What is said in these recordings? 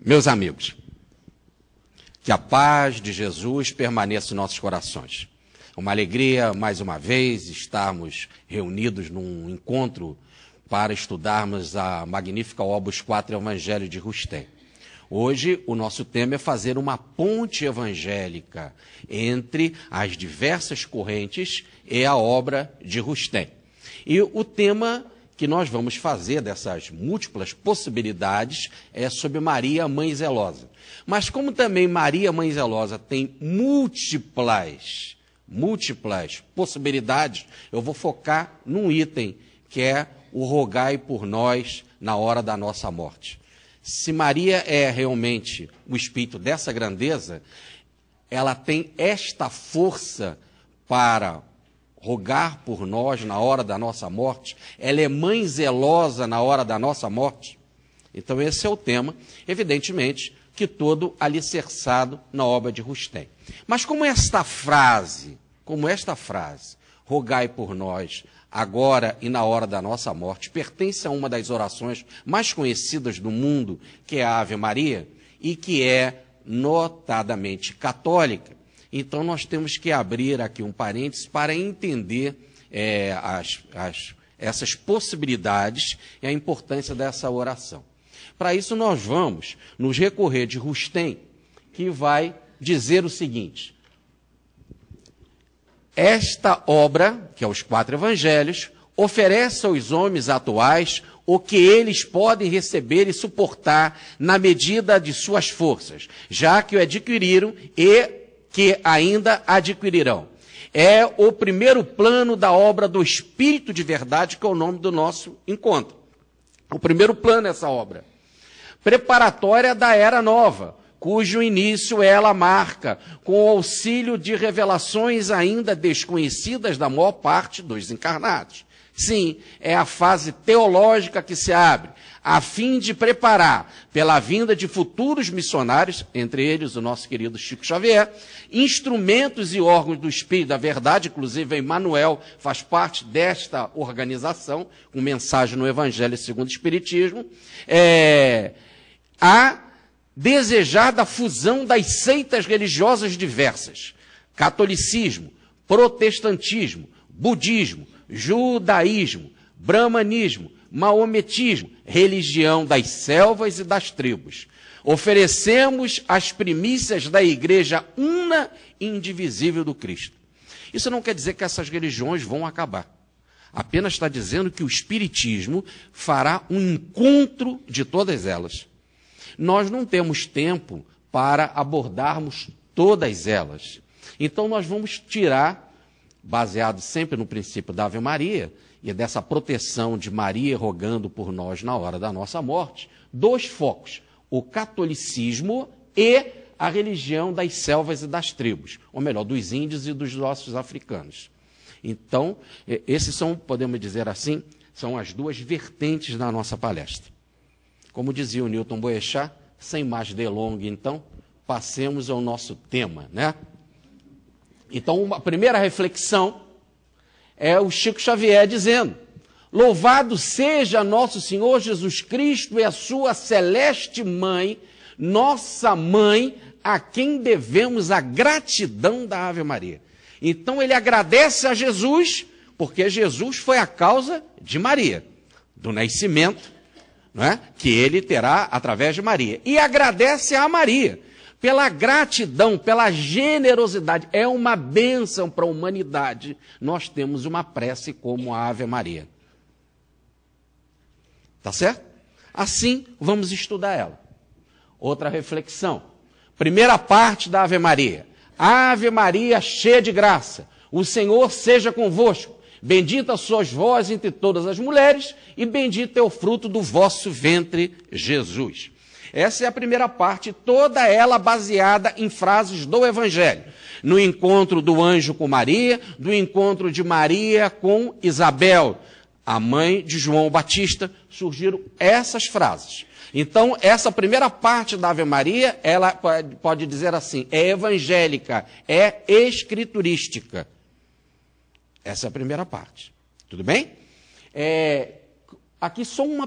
Meus amigos, que a paz de Jesus permaneça em nossos corações. Uma alegria, mais uma vez, estarmos reunidos num encontro para estudarmos a magnífica obra Os Quatro Evangelhos de Rustem. Hoje, o nosso tema é fazer uma ponte evangélica entre as diversas correntes e a obra de Rustem. E o tema que nós vamos fazer dessas múltiplas possibilidades é sobre Maria, Mãe Zelosa. Mas como também Maria, Mãe Zelosa tem múltiplas possibilidades, eu vou focar num item, que é o rogai por nós na hora da nossa morte. Se Maria é realmente o espírito dessa grandeza, ela tem esta força para rogar por nós na hora da nossa morte, ela é mãe zelosa na hora da nossa morte. Então esse é o tema, evidentemente, que todo alicerçado na obra de Rustem. Mas como esta frase, rogai por nós, agora e na hora da nossa morte, pertence a uma das orações mais conhecidas do mundo, que é a Ave Maria, e que é notadamente católica, então nós temos que abrir aqui um parênteses para entender essas possibilidades e a importância dessa oração. Para isso nós vamos nos recorrer de Rustem, que vai dizer o seguinte: esta obra, que é os Quatro Evangelhos, oferece aos homens atuais o que eles podem receber e suportar na medida de suas forças, já que o adquiriram e que ainda adquirirão. É o primeiro plano da obra do Espírito de Verdade, que é o nome do nosso encontro. O primeiro plano é essa obra. Preparatória da Era Nova, cujo início ela marca, com o auxílio de revelações ainda desconhecidas da maior parte dos encarnados. Sim, é a fase teológica que se abre, a fim de preparar, pela vinda de futuros missionários, entre eles o nosso querido Chico Xavier, instrumentos e órgãos do Espírito da Verdade, inclusive Emmanuel faz parte desta organização, com mensagem no Evangelho segundo o Espiritismo, a desejar da fusão das seitas religiosas diversas, catolicismo, protestantismo, budismo, judaísmo, brahmanismo, maometismo, religião das selvas e das tribos. Oferecemos as primícias da Igreja una e indivisível do Cristo. Isso não quer dizer que essas religiões vão acabar. Apenas está dizendo que o Espiritismo fará um encontro de todas elas. Nós não temos tempo para abordarmos todas elas. Então nós vamos tirar, baseado sempre no princípio da Ave Maria, e dessa proteção de Maria rogando por nós na hora da nossa morte, dois focos: o catolicismo e a religião das selvas e das tribos, ou melhor, dos índios e dos nossos africanos. Então, esses são, podemos dizer assim, são as duas vertentes da nossa palestra. Como dizia o Newton Boechat, sem mais delongas, então, passemos ao nosso tema, né? Então, a primeira reflexão é o Chico Xavier dizendo: louvado seja nosso Senhor Jesus Cristo e a sua celeste mãe, nossa mãe, a quem devemos a gratidão da Ave Maria. Então ele agradece a Jesus, porque Jesus foi a causa de Maria, do nascimento, não é? Que ele terá através de Maria. E agradece a Maria pela gratidão, pela generosidade. É uma bênção para a humanidade. Nós temos uma prece como a Ave Maria. Tá certo? Assim, vamos estudar ela. Outra reflexão. Primeira parte da Ave Maria. Ave Maria, cheia de graça, o Senhor seja convosco. Bendita sois vós entre todas as mulheres, e bendito é o fruto do vosso ventre, Jesus. Essa é a primeira parte, toda ela baseada em frases do Evangelho. No encontro do anjo com Maria, do encontro de Maria com Isabel, a mãe de João Batista, surgiram essas frases. Então, essa primeira parte da Ave Maria, ela pode dizer assim, é evangélica, é escriturística. Essa é a primeira parte. Tudo bem? Aqui só um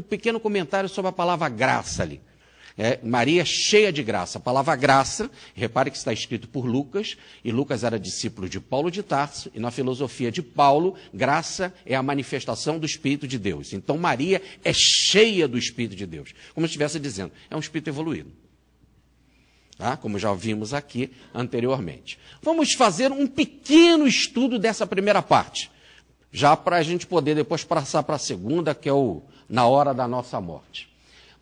pequeno comentário sobre a palavra graça ali. Maria cheia de graça. A palavra graça, repare que está escrito por Lucas, e Lucas era discípulo de Paulo de Tarso, e na filosofia de Paulo, graça é a manifestação do Espírito de Deus. Então Maria é cheia do Espírito de Deus. Como eu estivesse dizendo, é um espírito evoluído. Tá? Como já vimos aqui anteriormente. Vamos fazer um pequeno estudo dessa primeira parte, já para a gente poder depois passar para a segunda, que é na hora da nossa morte.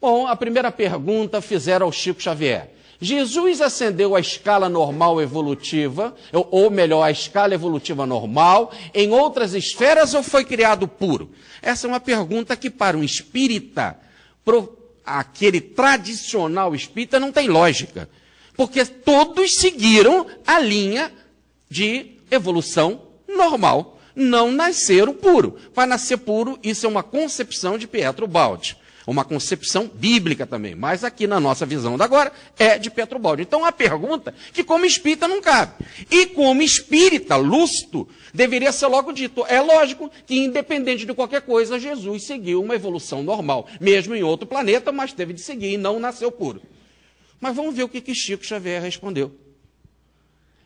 Bom, a primeira pergunta fizeram ao Chico Xavier. Jesus ascendeu à escala normal evolutiva, ou melhor, à escala evolutiva normal, em outras esferas ou foi criado puro? Essa é uma pergunta que para um espírita, aquele tradicional espírita, não tem lógica. Porque todos seguiram a linha de evolução normal. Não nasceram puro. Para nascer puro, isso é uma concepção de Pietro Baldi. Uma concepção bíblica também. Mas aqui na nossa visão de agora, é de Pietro Baldi. Então, a pergunta que como espírita não cabe. E como espírita lúcido, deveria ser logo dito. É lógico que, independente de qualquer coisa, Jesus seguiu uma evolução normal. Mesmo em outro planeta, mas teve de seguir e não nasceu puro. Mas vamos ver o que Chico Xavier respondeu.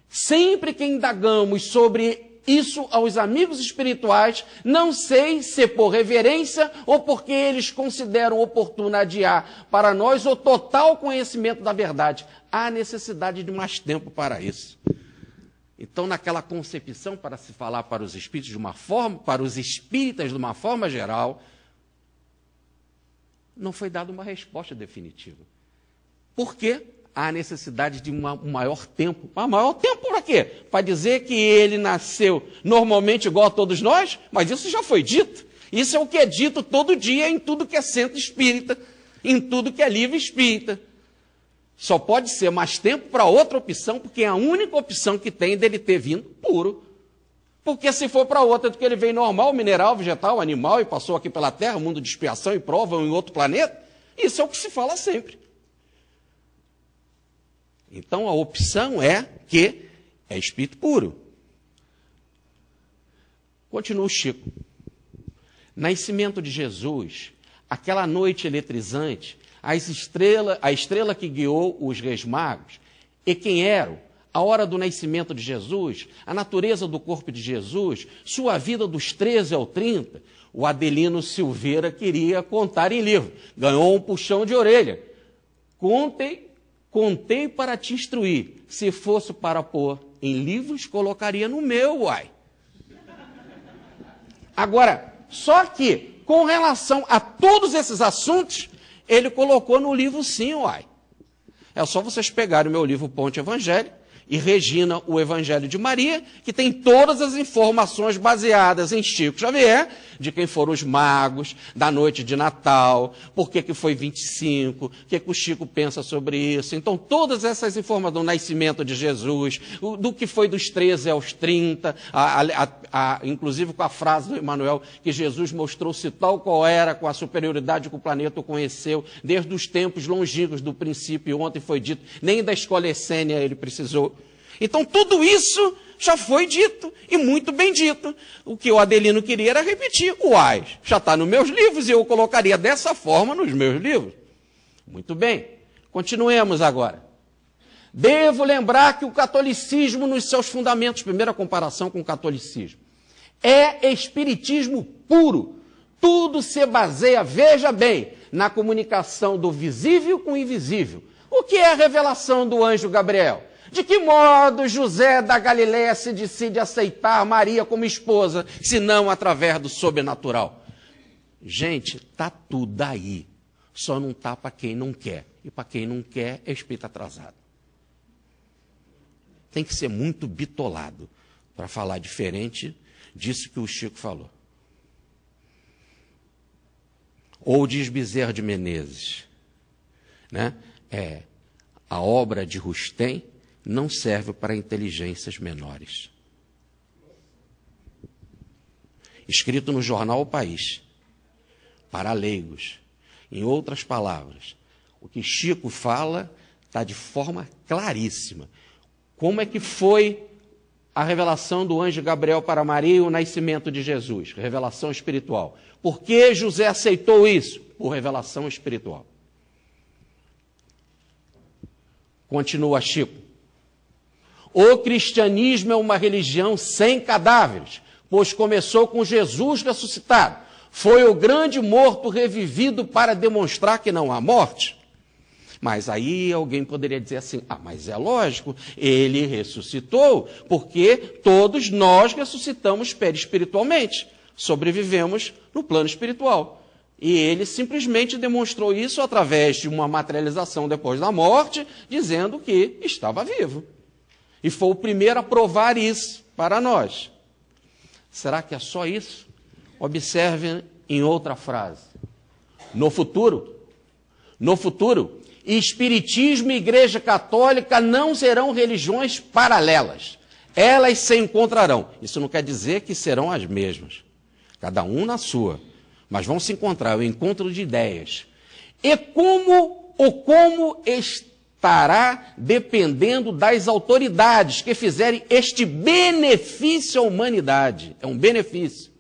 Sempre que indagamos sobre isso aos amigos espirituais, não sei se por reverência ou porque eles consideram oportuno adiar para nós o total conhecimento da verdade. Há necessidade de mais tempo para isso. Então, naquela concepção, para se falar para os espíritos de uma forma, para os espíritas de uma forma geral, não foi dada uma resposta definitiva. Por quê? Há necessidade de um maior tempo. Um maior tempo para quê? Para dizer que ele nasceu normalmente igual a todos nós? Mas isso já foi dito. Isso é o que é dito todo dia em tudo que é centro espírita, em tudo que é livre espírita. Só pode ser mais tempo para outra opção, porque é a única opção que tem dele ter vindo puro. Porque se for para outra do que ele veio normal, mineral, vegetal, animal, e passou aqui pela Terra, mundo de expiação e prova, ou em outro planeta, isso é o que se fala sempre. Então, a opção é que é espírito puro. Continua o Chico. Nascimento de Jesus, aquela noite eletrizante, a estrela que guiou os reis magos, e quem eram, a hora do nascimento de Jesus, a natureza do corpo de Jesus, sua vida dos 13 ao 30, o Adelino Silveira queria contar em livro. Ganhou um puxão de orelha. Contei para te instruir. Se fosse para pôr em livros, colocaria no meu, uai. Agora, só que, com relação a todos esses assuntos, ele colocou no livro sim, uai. É só vocês pegarem o meu livro Ponte Evangelho e Regina, o Evangelho de Maria, que tem todas as informações baseadas em Chico Xavier, de quem foram os magos, da noite de Natal, por que foi 25, o que o Chico pensa sobre isso. Então, todas essas informações do nascimento de Jesus, do que foi dos 13 aos 30, inclusive com a frase do Emmanuel, que Jesus mostrou-se tal qual era, com a superioridade que o planeta o conheceu, desde os tempos longínquos do princípio, ontem foi dito, nem da escola essênia ele precisou. Então, tudo isso já foi dito, e muito bem dito. O que o Adelino queria era repetir. Uai, já está nos meus livros, e eu colocaria dessa forma nos meus livros. Muito bem, continuemos agora. Devo lembrar que o catolicismo, nos seus fundamentos, primeira comparação com o catolicismo, é espiritismo puro. Tudo se baseia, veja bem, na comunicação do visível com o invisível. O que é a revelação do anjo Gabriel? De que modo José da Galileia se decide aceitar Maria como esposa, se não através do sobrenatural? Gente, está tudo aí. Só não está para quem não quer. E para quem não quer, é espírito atrasado. Tem que ser muito bitolado para falar diferente disso que o Chico falou. Ou diz Bezerra de Menezes, né? A obra de Rustem não serve para inteligências menores. Escrito no jornal O País, para leigos. Em outras palavras, o que Chico fala está de forma claríssima. Como é que foi a revelação do anjo Gabriel para Maria e o nascimento de Jesus? Revelação espiritual. Por que José aceitou isso? Por revelação espiritual. Continua Chico. O cristianismo é uma religião sem cadáveres, pois começou com Jesus ressuscitado. Foi o grande morto revivido para demonstrar que não há morte. Mas aí alguém poderia dizer assim, mas é lógico, ele ressuscitou, porque todos nós ressuscitamos perispiritualmente, sobrevivemos no plano espiritual. E ele simplesmente demonstrou isso através de uma materialização depois da morte, dizendo que estava vivo. E foi o primeiro a provar isso para nós. Será que é só isso? Observe em outra frase. No futuro, Espiritismo e Igreja Católica não serão religiões paralelas. Elas se encontrarão. Isso não quer dizer que serão as mesmas. Cada um na sua. Mas vão se encontrar, o encontro de ideias. E como estará dependendo das autoridades que fizerem este benefício à humanidade. É um benefício.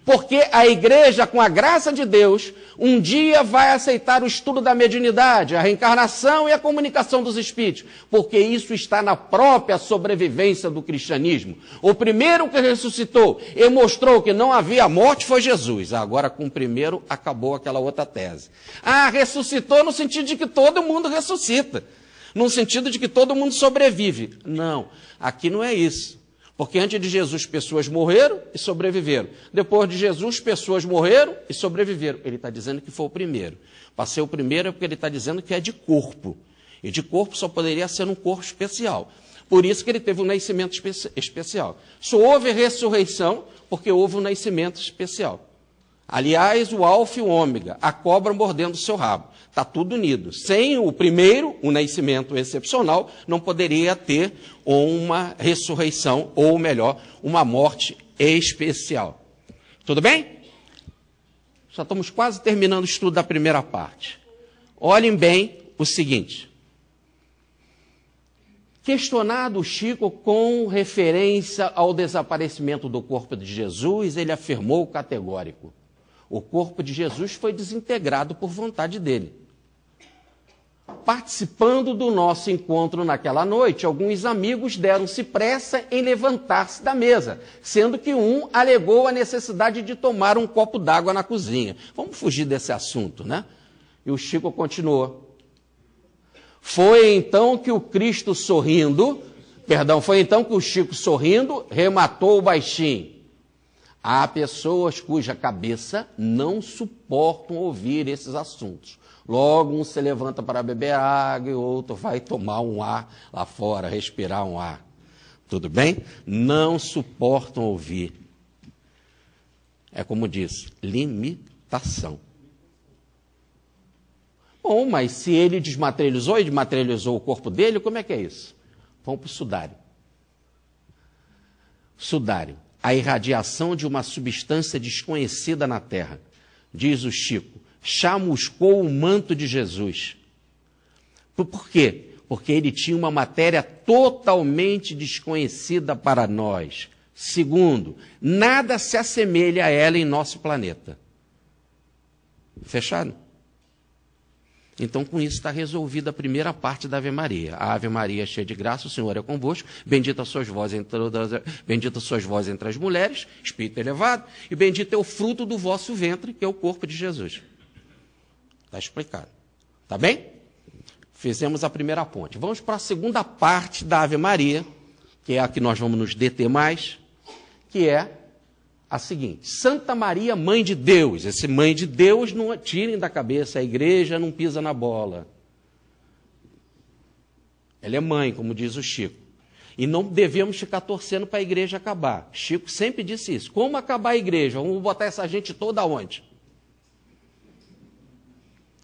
Porque a igreja, com a graça de Deus, um dia vai aceitar o estudo da mediunidade, a reencarnação e a comunicação dos espíritos, porque isso está na própria sobrevivência do cristianismo. O primeiro que ressuscitou e mostrou que não havia morte foi Jesus. Agora, com o primeiro, acabou aquela outra tese. Ressuscitou no sentido de que todo mundo ressuscita, no sentido de que todo mundo sobrevive. Não, aqui não é isso. Porque antes de Jesus, pessoas morreram e sobreviveram. Depois de Jesus, pessoas morreram e sobreviveram. Ele está dizendo que foi o primeiro. Para ser o primeiro é porque ele está dizendo que é de corpo. E de corpo só poderia ser um corpo especial. Por isso que ele teve um nascimento especial. Só houve ressurreição porque houve um nascimento especial. Aliás, o alfa e o ômega, a cobra mordendo o seu rabo. Está tudo unido. Sem o primeiro, o nascimento excepcional, não poderia ter uma ressurreição, ou melhor, uma morte especial. Tudo bem? Já estamos quase terminando o estudo da primeira parte. Olhem bem o seguinte. Questionado Chico com referência ao desaparecimento do corpo de Jesus, ele afirmou categórico: o corpo de Jesus foi desintegrado por vontade dele. Participando do nosso encontro naquela noite, alguns amigos deram-se pressa em levantar-se da mesa, sendo que um alegou a necessidade de tomar um copo d'água na cozinha. Vamos fugir desse assunto, né? E o Chico continuou. Foi então que o Chico sorrindo, rematou baixinho. Há pessoas cuja cabeça não suportam ouvir esses assuntos. Logo, um se levanta para beber água e o outro vai tomar um ar lá fora, respirar um ar. Tudo bem? Não suportam ouvir. É como diz, limitação. Bom, mas se ele desmaterializou o corpo dele, como é que é isso? Vamos para o sudário. Sudário, a irradiação de uma substância desconhecida na Terra. Diz o Chico, chamuscou o manto de Jesus. Por quê? Porque ele tinha uma matéria totalmente desconhecida para nós. Segundo, nada se assemelha a ela em nosso planeta. Fechado? Então, com isso está resolvida a primeira parte da Ave Maria. A Ave Maria, cheia de graça, o Senhor é convosco, bendita sois vós entre as mulheres, espírito elevado, e bendito é o fruto do vosso ventre, que é o corpo de Jesus. Está explicado. Tá bem? Fizemos a primeira ponte. Vamos para a segunda parte da Ave Maria, que é a que nós vamos nos deter mais, que é a seguinte: Santa Maria, Mãe de Deus. Esse Mãe de Deus não tirem da cabeça, a igreja não pisa na bola. Ela é mãe, como diz o Chico. E não devemos ficar torcendo para a igreja acabar. Chico sempre disse isso. Como acabar a igreja? Vamos botar essa gente toda onde?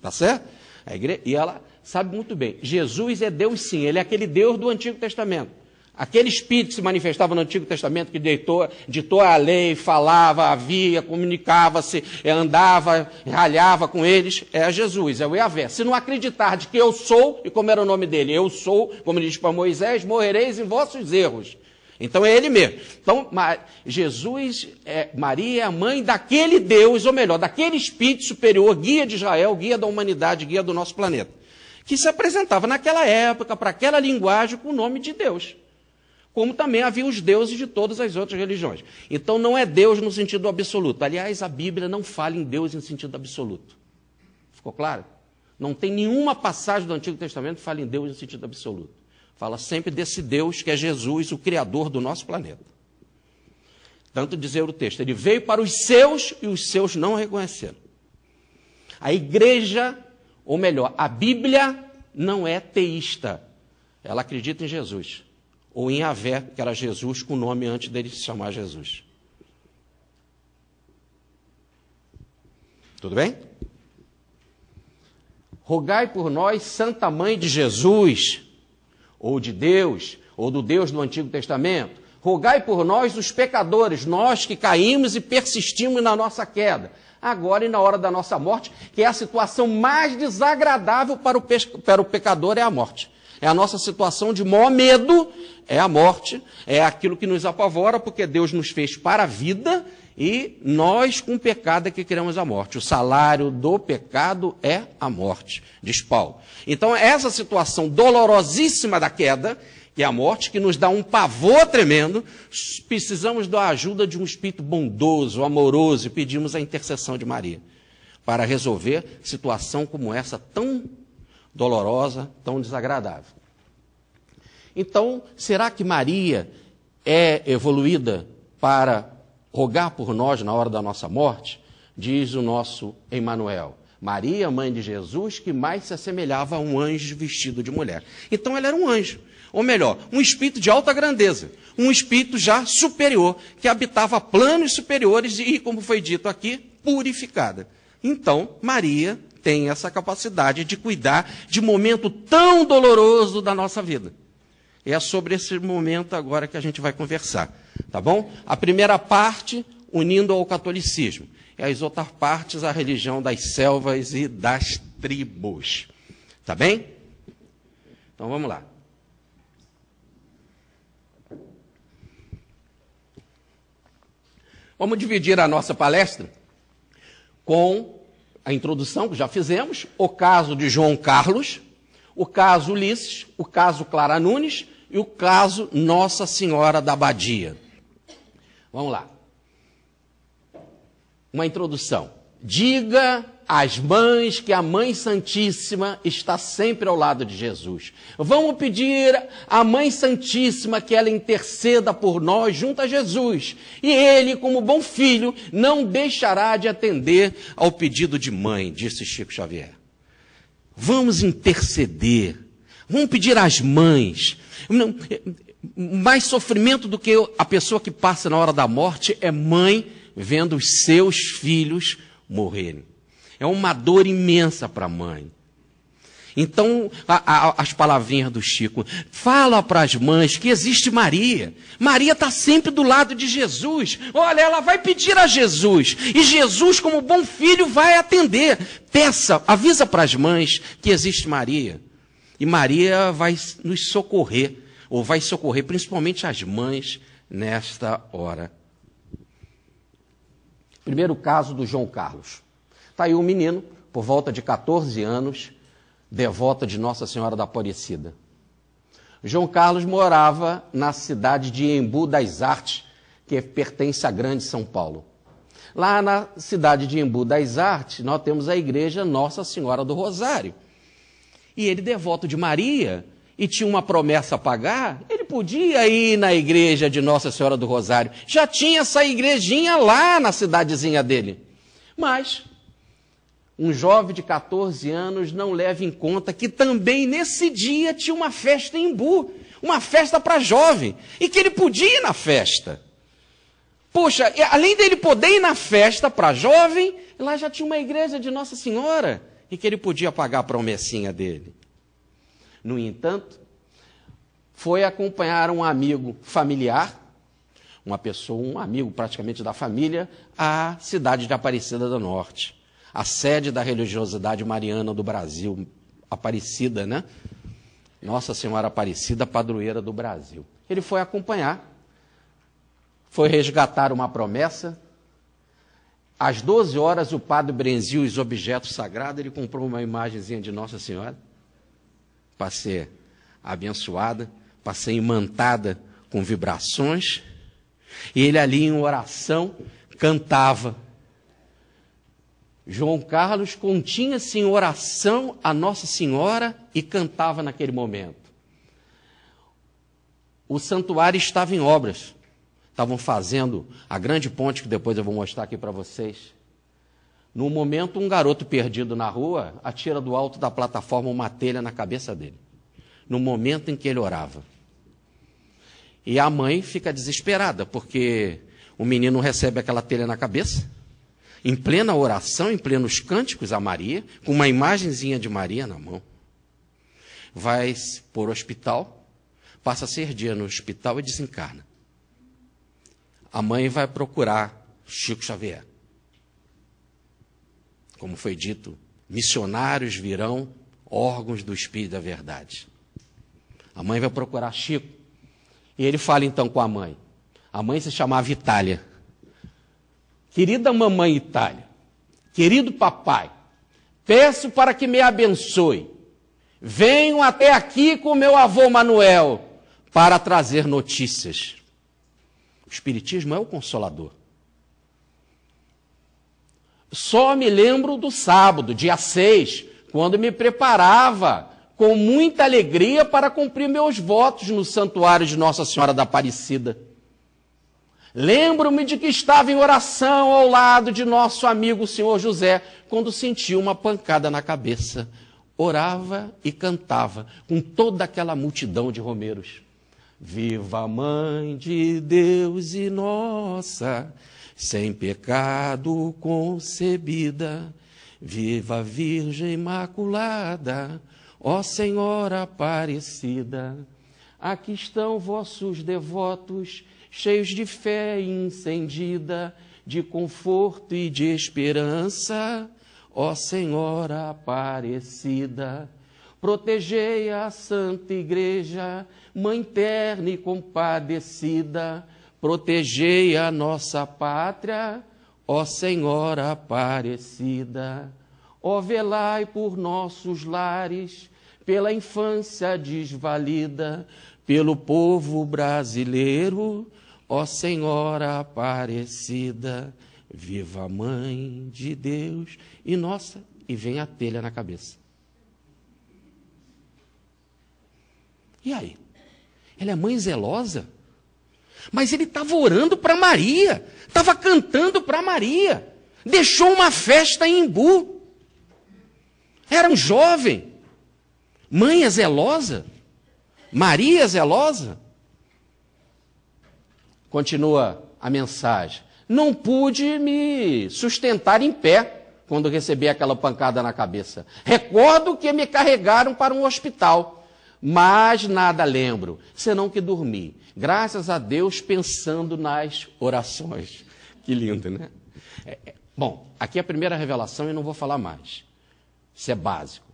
Tá certo? A igreja, e ela sabe muito bem, Jesus é Deus sim, ele é aquele Deus do Antigo Testamento. Aquele Espírito que se manifestava no Antigo Testamento, que ditou a lei, falava, havia, comunicava-se, andava, ralhava com eles, é Jesus, é o Yahvé. Se não acreditar de que eu sou, e como era o nome dele, eu sou, como diz para Moisés, morrereis em vossos erros. Então é ele mesmo. Então Jesus, Maria é a mãe daquele Deus, ou melhor, daquele Espírito superior, guia de Israel, guia da humanidade, guia do nosso planeta. que se apresentava naquela época, para aquela linguagem, com o nome de Deus. Como também havia os deuses de todas as outras religiões. Então não é Deus no sentido absoluto. Aliás, a Bíblia não fala em Deus em sentido absoluto. Ficou claro? Não tem nenhuma passagem do Antigo Testamento que fale em Deus em sentido absoluto. Fala sempre desse Deus que é Jesus, o Criador do nosso planeta. Tanto dizer o texto, ele veio para os seus e os seus não reconheceram. A igreja, ou melhor, a Bíblia não é teísta. Ela acredita em Jesus. Ou em Yahvé, que era Jesus, com o nome antes dele se chamar Jesus. Tudo bem? Rogai por nós, Santa Mãe de Jesus, ou de Deus, ou do Deus do Antigo Testamento. Rogai por nós, os pecadores, nós que caímos e persistimos na nossa queda. Agora e na hora da nossa morte, que é a situação mais desagradável para o pecador, é a morte. É a nossa situação de maior medo, é a morte, é aquilo que nos apavora, porque Deus nos fez para a vida e nós, com o pecado, é que queremos a morte. O salário do pecado é a morte, diz Paulo. Então, essa situação dolorosíssima da queda, que é a morte, que nos dá um pavor tremendo, precisamos da ajuda de um Espírito bondoso, amoroso, e pedimos a intercessão de Maria para resolver situação como essa tão dolorosa, tão desagradável. Então, será que Maria é evoluída para rogar por nós na hora da nossa morte? Diz o nosso Emmanuel. Maria, mãe de Jesus, que mais se assemelhava a um anjo vestido de mulher. Então, ela era um anjo. Ou melhor, um espírito de alta grandeza. Um espírito já superior, que habitava planos superiores e, como foi dito aqui, purificada. Então, Maria tem essa capacidade de cuidar de momento tão doloroso da nossa vida. E é sobre esse momento agora que a gente vai conversar, tá bom? A primeira parte, unindo ao catolicismo, e as outras partes, a religião das selvas e das tribos. Tá bem? Então, vamos lá. Vamos dividir a nossa palestra com a introdução que já fizemos, o caso de João Carlos, o caso Ulisses, o caso Clara Nunes e o caso Nossa Senhora da Abadia. Vamos lá. Uma introdução. Diga às mães que a Mãe Santíssima está sempre ao lado de Jesus. Vamos pedir à Mãe Santíssima que ela interceda por nós junto a Jesus. E ele, como bom filho, não deixará de atender ao pedido de mãe, disse Chico Xavier. Vamos interceder. Vamos pedir às mães. Mais sofrimento do que a pessoa que passa na hora da morte é mãe vendo os seus filhos morrerem. É uma dor imensa para a mãe. Então, as palavrinhas do Chico, fala para as mães que existe Maria. Maria está sempre do lado de Jesus. Olha, ela vai pedir a Jesus. E Jesus, como bom filho, vai atender. Peça, avisa para as mães que existe Maria. E Maria vai nos socorrer, ou vai socorrer principalmente as mães nesta hora. Primeiro caso do João Carlos. Está aí um menino, por volta de 14 anos, devota de Nossa Senhora da Aparecida. João Carlos morava na cidade de Embu das Artes, que pertence à Grande São Paulo. Lá na cidade de Embu das Artes, nós temos a igreja Nossa Senhora do Rosário. E ele, devoto de Maria, e tinha uma promessa a pagar, ele podia ir na igreja de Nossa Senhora do Rosário. Já tinha essa igrejinha lá na cidadezinha dele. Mas um jovem de 14 anos não leva em conta que também nesse dia tinha uma festa em Embu, uma festa para jovem, e que ele podia ir na festa. Poxa, além dele poder ir na festa para jovem, lá já tinha uma igreja de Nossa Senhora, e que ele podia pagar a promessinha dele. No entanto, foi acompanhar um amigo familiar, uma pessoa, um amigo praticamente da família, à cidade de Aparecida do Norte, a sede da religiosidade mariana do Brasil, Aparecida, né? Nossa Senhora Aparecida, padroeira do Brasil. Ele foi acompanhar, foi resgatar uma promessa. Às 12 horas, o padre benziu os objetos sagrados, ele comprou uma imagenzinha de Nossa Senhora, para ser abençoada, para ser imantada com vibrações, e ele ali em oração cantava. João Carlos continha-se em oração a Nossa Senhora e cantava naquele momento. O santuário estava em obras, estavam fazendo a grande ponte, que depois eu vou mostrar aqui para vocês. No momento, um garoto perdido na rua atira do alto da plataforma uma telha na cabeça dele, no momento em que ele orava. E a mãe fica desesperada, porque o menino recebe aquela telha na cabeça, em plena oração, em plenos cânticos a Maria, com uma imagenzinha de Maria na mão. Vai para o hospital, passa 6 dias no hospital e desencarna. A mãe vai procurar Chico Xavier. Como foi dito, missionários virão, órgãos do Espírito da Verdade. A mãe vai procurar Chico. E ele fala então com a mãe. A mãe se chamava Itália. Querida mamãe Itália, querido papai, peço para que me abençoe. Venho até aqui com meu avô Manuel para trazer notícias. O Espiritismo é o Consolador. Só me lembro do sábado, dia 6, quando me preparava com muita alegria para cumprir meus votos no santuário de Nossa Senhora da Aparecida. Lembro-me de que estava em oração ao lado de nosso amigo o senhor José, quando senti uma pancada na cabeça. Orava e cantava com toda aquela multidão de romeiros. Viva a Mãe de Deus e nossa, sem pecado concebida. Viva a Virgem Imaculada, ó Senhora Aparecida. Aqui estão vossos devotos, cheios de fé incendida, de conforto e de esperança, ó Senhora Aparecida. Protegei a Santa Igreja, Mãe terna e compadecida, protegei a nossa pátria, ó Senhora Aparecida. Ó velai por nossos lares, pela infância desvalida, pelo povo brasileiro, ó Senhora Aparecida. Viva a Mãe de Deus e nossa, e vem a telha na cabeça. E aí? Ela é mãe zelosa? Mas ele estava orando para Maria, estava cantando para Maria, deixou uma festa em Embu. Era um jovem. Mãe é zelosa? Maria é zelosa? Continua a mensagem. Não pude me sustentar em pé quando recebi aquela pancada na cabeça. Recordo que me carregaram para um hospital, mas nada lembro, senão que dormi. Graças a Deus, pensando nas orações. Que lindo, né? Bom, aqui é a primeira revelação e não vou falar mais. Isso é básico.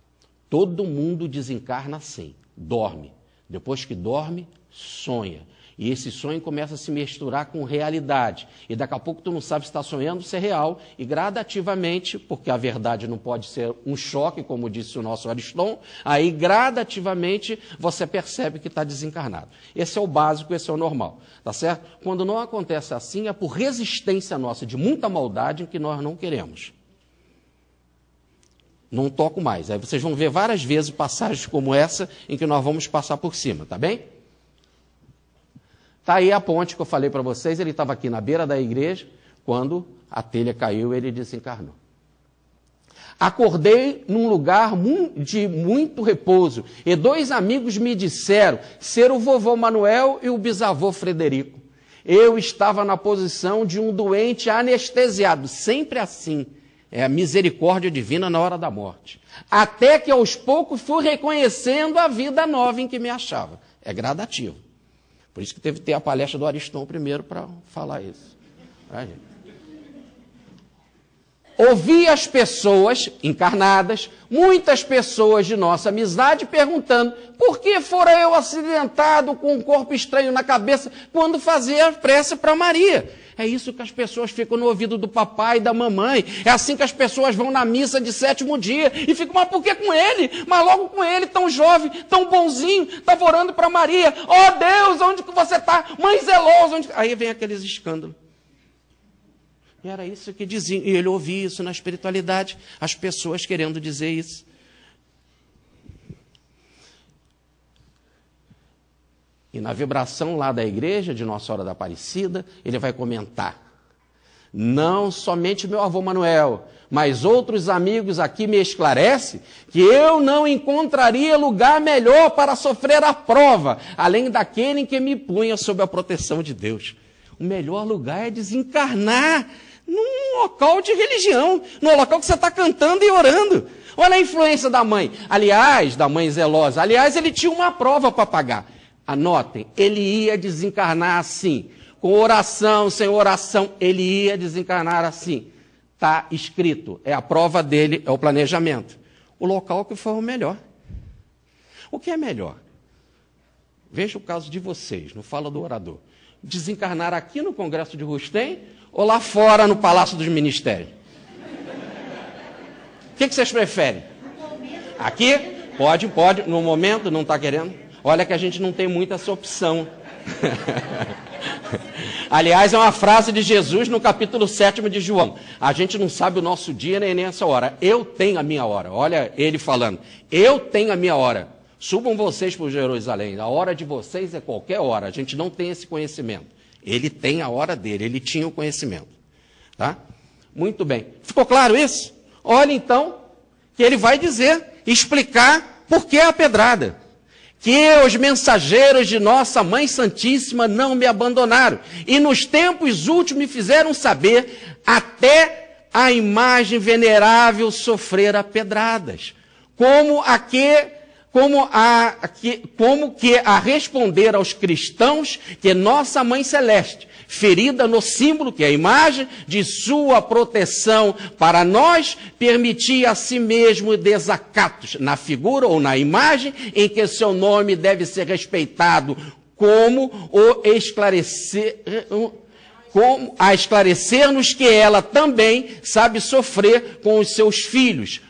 Todo mundo desencarna assim, dorme. Depois que dorme, sonha. E esse sonho começa a se misturar com realidade. E daqui a pouco tu não sabe se está sonhando, se é real. E gradativamente, porque a verdade não pode ser um choque, como disse o nosso Ariston, aí gradativamente você percebe que está desencarnado. Esse é o básico, esse é o normal. Tá certo? Quando não acontece assim, é por resistência nossa, de muita maldade que nós não queremos. Não toco mais. Aí vocês vão ver várias vezes passagens como essa, em que nós vamos passar por cima, tá bem? Está aí a ponte que eu falei para vocês, ele estava aqui na beira da igreja, quando a telha caiu, ele desencarnou. Acordei num lugar de muito repouso, e 2 amigos me disseram ser o vovô Manuel e o bisavô Frederico. Eu estava na posição de um doente anestesiado, sempre assim, é a misericórdia divina na hora da morte. Até que aos poucos fui reconhecendo a vida nova em que me achava. É gradativo. Por isso que teve que ter a palestra do Ariston primeiro para falar isso. ouvi as pessoas encarnadas, muitas pessoas de nossa amizade, perguntando por que fora eu acidentado com um corpo estranho na cabeça quando fazia a prece para Maria. É isso que as pessoas ficam no ouvido do papai e da mamãe. É assim que as pessoas vão na missa de 7º dia e ficam, mas por que com ele? Mas logo com ele, tão jovem, tão bonzinho, estava orando para Maria. Oh Deus, onde que você está? Mãe zelosa. Onde... Aí vem aqueles escândalos. E era isso que diziam. E ele ouvia isso na espiritualidade, as pessoas querendo dizer isso. E na vibração lá da igreja de Nossa Senhora da Aparecida, ele vai comentar: não somente meu avô Manuel, mas outros amigos aqui me esclarecem que eu não encontraria lugar melhor para sofrer a prova, além daquele em que me punha sob a proteção de Deus. O melhor lugar é desencarnar num local de religião, num local que você está cantando e orando. Olha a influência da mãe. Aliás, da mãe zelosa. Aliás, ele tinha uma prova para pagar. Anotem, ele ia desencarnar assim. Com oração, sem oração, ele ia desencarnar assim. Está escrito. É a prova dele, é o planejamento. O local que foi o melhor. O que é melhor? Veja o caso de vocês, não fala do orador. Desencarnar aqui no Congresso de Rustem ou lá fora no Palácio dos Ministérios? O que vocês preferem? Aqui? Pode. No momento, não está querendo? Olha que a gente não tem muita essa opção. Aliás, é uma frase de Jesus no capítulo 7º de João. A gente não sabe o nosso dia nem essa hora. Eu tenho a minha hora. Olha ele falando. Eu tenho a minha hora. Subam vocês para Jerusalém. A hora de vocês é qualquer hora. A gente não tem esse conhecimento. Ele tem a hora dele. Ele tinha o conhecimento. Tá? Muito bem. Ficou claro isso? Olha então que ele vai dizer, explicar por que a pedrada. Que os mensageiros de nossa Mãe Santíssima não me abandonaram, e nos tempos últimos me fizeram saber até a imagem venerável sofrera pedradas, como que a responder aos cristãos que nossa Mãe Celeste, ferida no símbolo, que é a imagem de sua proteção para nós, permitia a si mesmo desacatos na figura ou na imagem em que seu nome deve ser respeitado, como a esclarecer-nos que ela também sabe sofrer com os seus filhos,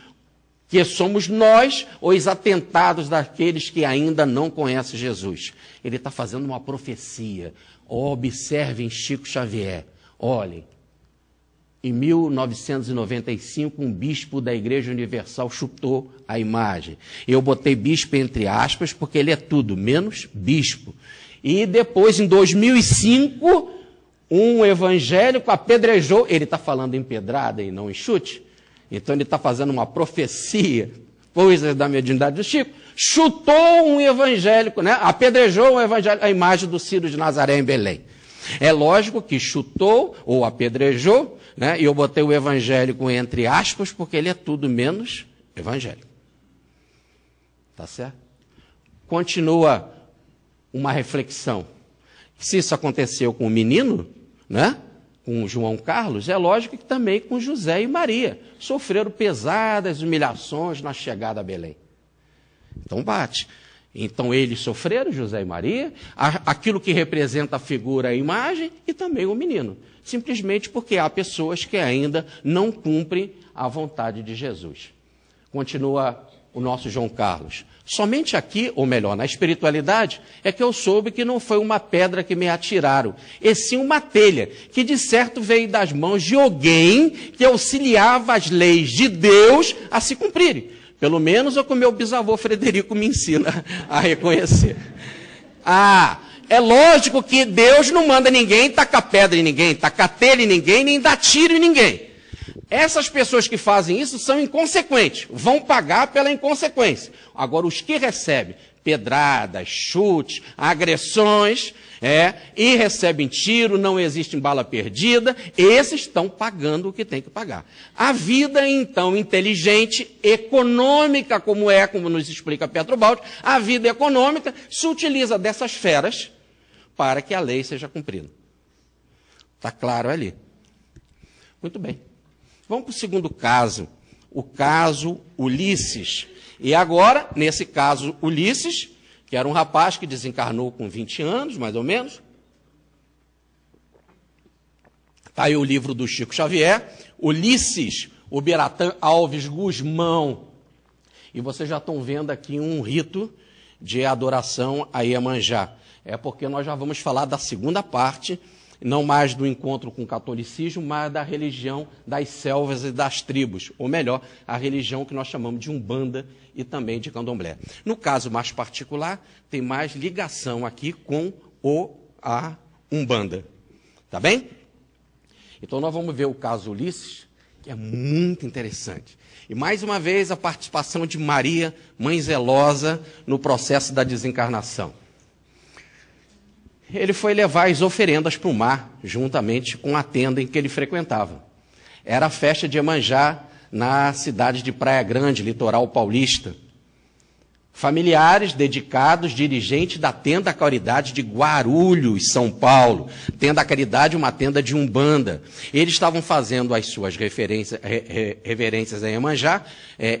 que somos nós, os atentados daqueles que ainda não conhecem Jesus. Ele está fazendo uma profecia. Observem Chico Xavier. Olhem, em 1995, um bispo da Igreja Universal chutou a imagem. Eu botei bispo entre aspas, porque ele é tudo, menos bispo. E depois, em 2005, um evangélico apedrejou. Ele está falando em pedrada e não em chute? Então ele está fazendo uma profecia, coisas da mediunidade do Chico. Chutou um evangélico, né? Apedrejou um evangélico, a imagem do Ciro de Nazaré em Belém. É lógico que chutou ou apedrejou, né? E eu botei o evangélico entre aspas, porque ele é tudo menos evangélico. Tá certo? Continua uma reflexão. Se isso aconteceu com o menino, né? Com João Carlos, é lógico que também com José e Maria. Sofreram pesadas humilhações na chegada a Belém. Então bate. Então eles sofreram, José e Maria, aquilo que representa a figura, a imagem, e também o menino. Simplesmente porque há pessoas que ainda não cumprem a vontade de Jesus. Continua o nosso João Carlos. Somente aqui, ou melhor, na espiritualidade, é que eu soube que não foi uma pedra que me atiraram, e sim uma telha, que de certo veio das mãos de alguém que auxiliava as leis de Deus a se cumprirem. Pelo menos é o que o meu bisavô Frederico me ensina a reconhecer. É lógico que Deus não manda ninguém tacar pedra em ninguém, tacar telha em ninguém, nem dar tiro em ninguém. Essas pessoas que fazem isso são inconsequentes, vão pagar pela inconsequência. Agora, os que recebem pedradas, chutes, agressões, e recebem tiro, não existe bala perdida, esses estão pagando o que tem que pagar. A vida, então, inteligente, econômica, como nos explica Pedro Baldi, a vida econômica se utiliza dessas feras para que a lei seja cumprida. Está claro ali? Muito bem. Vamos para o segundo caso, o caso Ulisses. E agora, nesse caso Ulisses, que era um rapaz que desencarnou com 20 anos, mais ou menos. Está aí o livro do Chico Xavier, Ulisses Ubiratã Alves Gusmão. E vocês já estão vendo aqui um rito de adoração a Iemanjá. É porque nós já vamos falar da segunda parte, não mais do encontro com o catolicismo, mas da religião das selvas e das tribos, ou melhor, a religião que nós chamamos de Umbanda e também de Candomblé. No caso mais particular, tem mais ligação aqui com a Umbanda. Tá bem? Então nós vamos ver o caso Ulisses, que é muito interessante. E mais uma vez a participação de Maria, mãe zelosa, no processo da desencarnação. Ele foi levar as oferendas para o mar, juntamente com a tenda em que ele frequentava. Era a festa de Iemanjá na cidade de Praia Grande, litoral paulista. Familiares, dedicados, dirigentes da Tenda Caridade de Guarulhos, São Paulo. Tenda Caridade, uma tenda de Umbanda. Eles estavam fazendo as suas reverências a Iemanjá,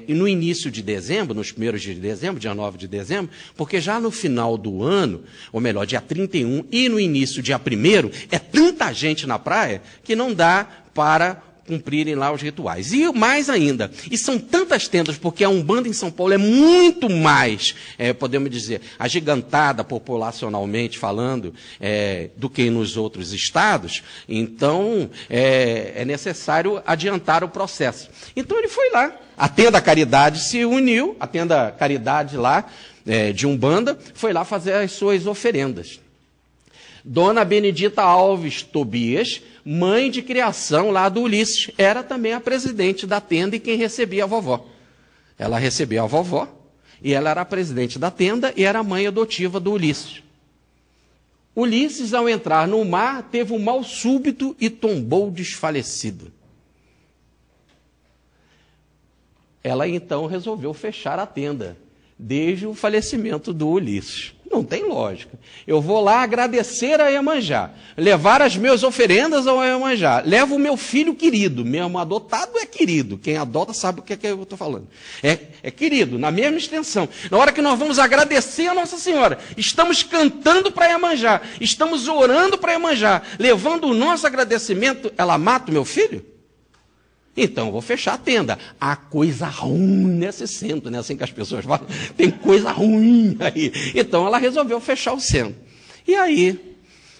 e no início de dezembro, nos primeiros dias de dezembro, dia 9 de dezembro, porque já no final do ano, ou melhor, dia 31, e no início, dia 1º, é tanta gente na praia que não dá para cumprirem lá os rituais. E mais ainda, e são tantas tendas, porque a Umbanda em São Paulo é muito mais, podemos dizer, agigantada populacionalmente falando, do que nos outros estados, então é necessário adiantar o processo. Então ele foi lá, a Tenda Caridade se uniu, a Tenda Caridade lá, de Umbanda, foi lá fazer as suas oferendas. Dona Benedita Alves Tobias, mãe de criação lá do Ulisses, era também a presidente da tenda e quem recebia a vovó. Ela recebia a vovó e ela era a presidente da tenda e era a mãe adotiva do Ulisses. Ulisses, ao entrar no mar, teve um mal súbito e tombou desfalecido. Ela então resolveu fechar a tenda, desde o falecimento do Ulisses. Não tem lógica. Eu vou lá agradecer a Iemanjá, levar as minhas oferendas ao Iemanjá, levo o meu filho querido, mesmo adotado é querido, quem adota sabe o que é que eu estou falando. É querido, na mesma extensão. Na hora que nós vamos agradecer a Nossa Senhora, estamos cantando para Iemanjá, estamos orando para Iemanjá, levando o nosso agradecimento, ela mata o meu filho? Então, eu vou fechar a tenda. Há coisa ruim nesse centro, né? Assim que as pessoas falam, tem coisa ruim aí. Então, ela resolveu fechar o centro. E aí,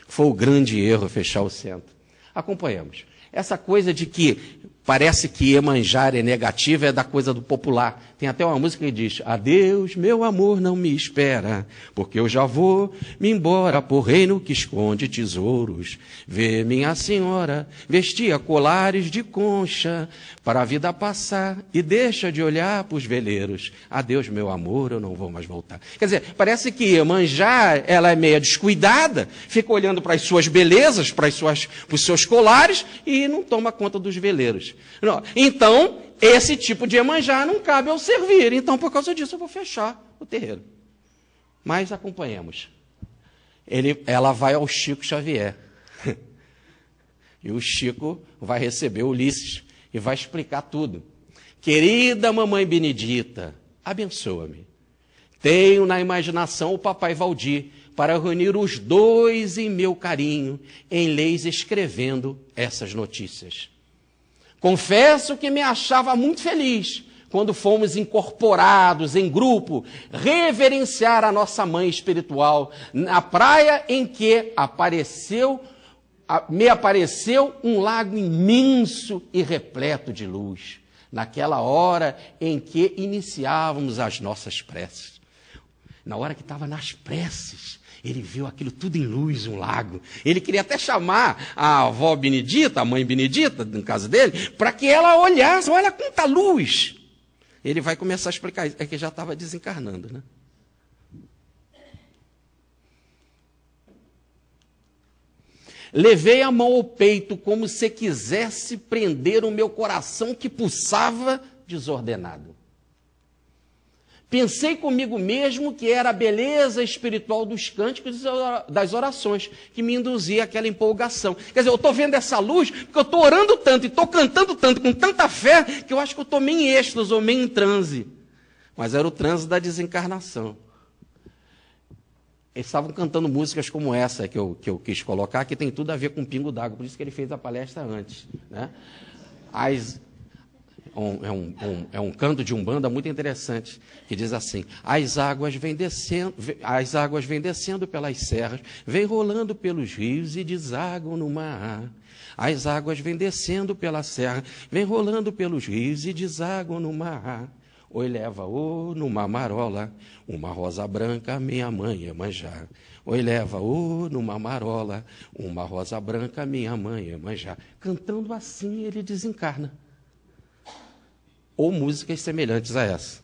foi o grande erro fechar o centro. Acompanhamos. Essa coisa de que parece que Iemanjá é negativa é da coisa do popular. Tem até uma música que diz, adeus, meu amor, não me espera, porque eu já vou me embora por reino que esconde tesouros. Vê minha senhora, vestia colares de concha, para a vida passar e deixa de olhar para os veleiros. Adeus, meu amor, eu não vou mais voltar. Quer dizer, parece que Iemanjá, ela é meia descuidada, fica olhando para as suas belezas, para os seus colares e não toma conta dos veleiros. Então, esse tipo de Iemanjá não cabe ao servir. Então, por causa disso, eu vou fechar o terreiro. Mas acompanhemos. Ela vai ao Chico Xavier. E o Chico vai receber Ulisses e vai explicar tudo. Querida mamãe Benedita, abençoa-me. Tenho na imaginação o papai Valdir para reunir os dois em meu carinho, em leis escrevendo essas notícias. Confesso que me achava muito feliz quando fomos incorporados em grupo, reverenciar a nossa mãe espiritual na praia em que me apareceu um lago imenso e repleto de luz, naquela hora em que iniciávamos as nossas preces. Na hora que estava nas preces, ele viu aquilo tudo em luz, um lago. Ele queria até chamar a avó Benedita, a mãe Benedita, no caso dele, para que ela olhasse, olha quanta luz. Ele vai começar a explicar isso, é que já estava desencarnando, né? Levei a mão ao peito como se quisesse prender o meu coração que pulsava desordenado. Pensei comigo mesmo que era a beleza espiritual dos cânticos e das orações que me induzia àquela empolgação. Quer dizer, eu estou vendo essa luz porque eu estou orando tanto e estou cantando tanto, com tanta fé, que eu acho que eu estou meio em êxtase ou meio em transe. Mas era o transe da desencarnação. Eles estavam cantando músicas como essa que eu quis colocar, que tem tudo a ver com Pingo d'Água, por isso que ele fez a palestra antes, né? É um canto de Umbanda muito interessante, que diz assim: as águas vêm descendo pelas serras, vêm rolando pelos rios e desaguam no mar. As águas vêm descendo pela serra, vêm rolando pelos rios e desaguam no mar. Oi leva, numa marola, uma rosa branca, minha mãe Iemanjá. Oi leva, numa marola, uma rosa branca, minha mãe Iemanjá. Cantando assim, ele desencarna. Ou músicas semelhantes a essa.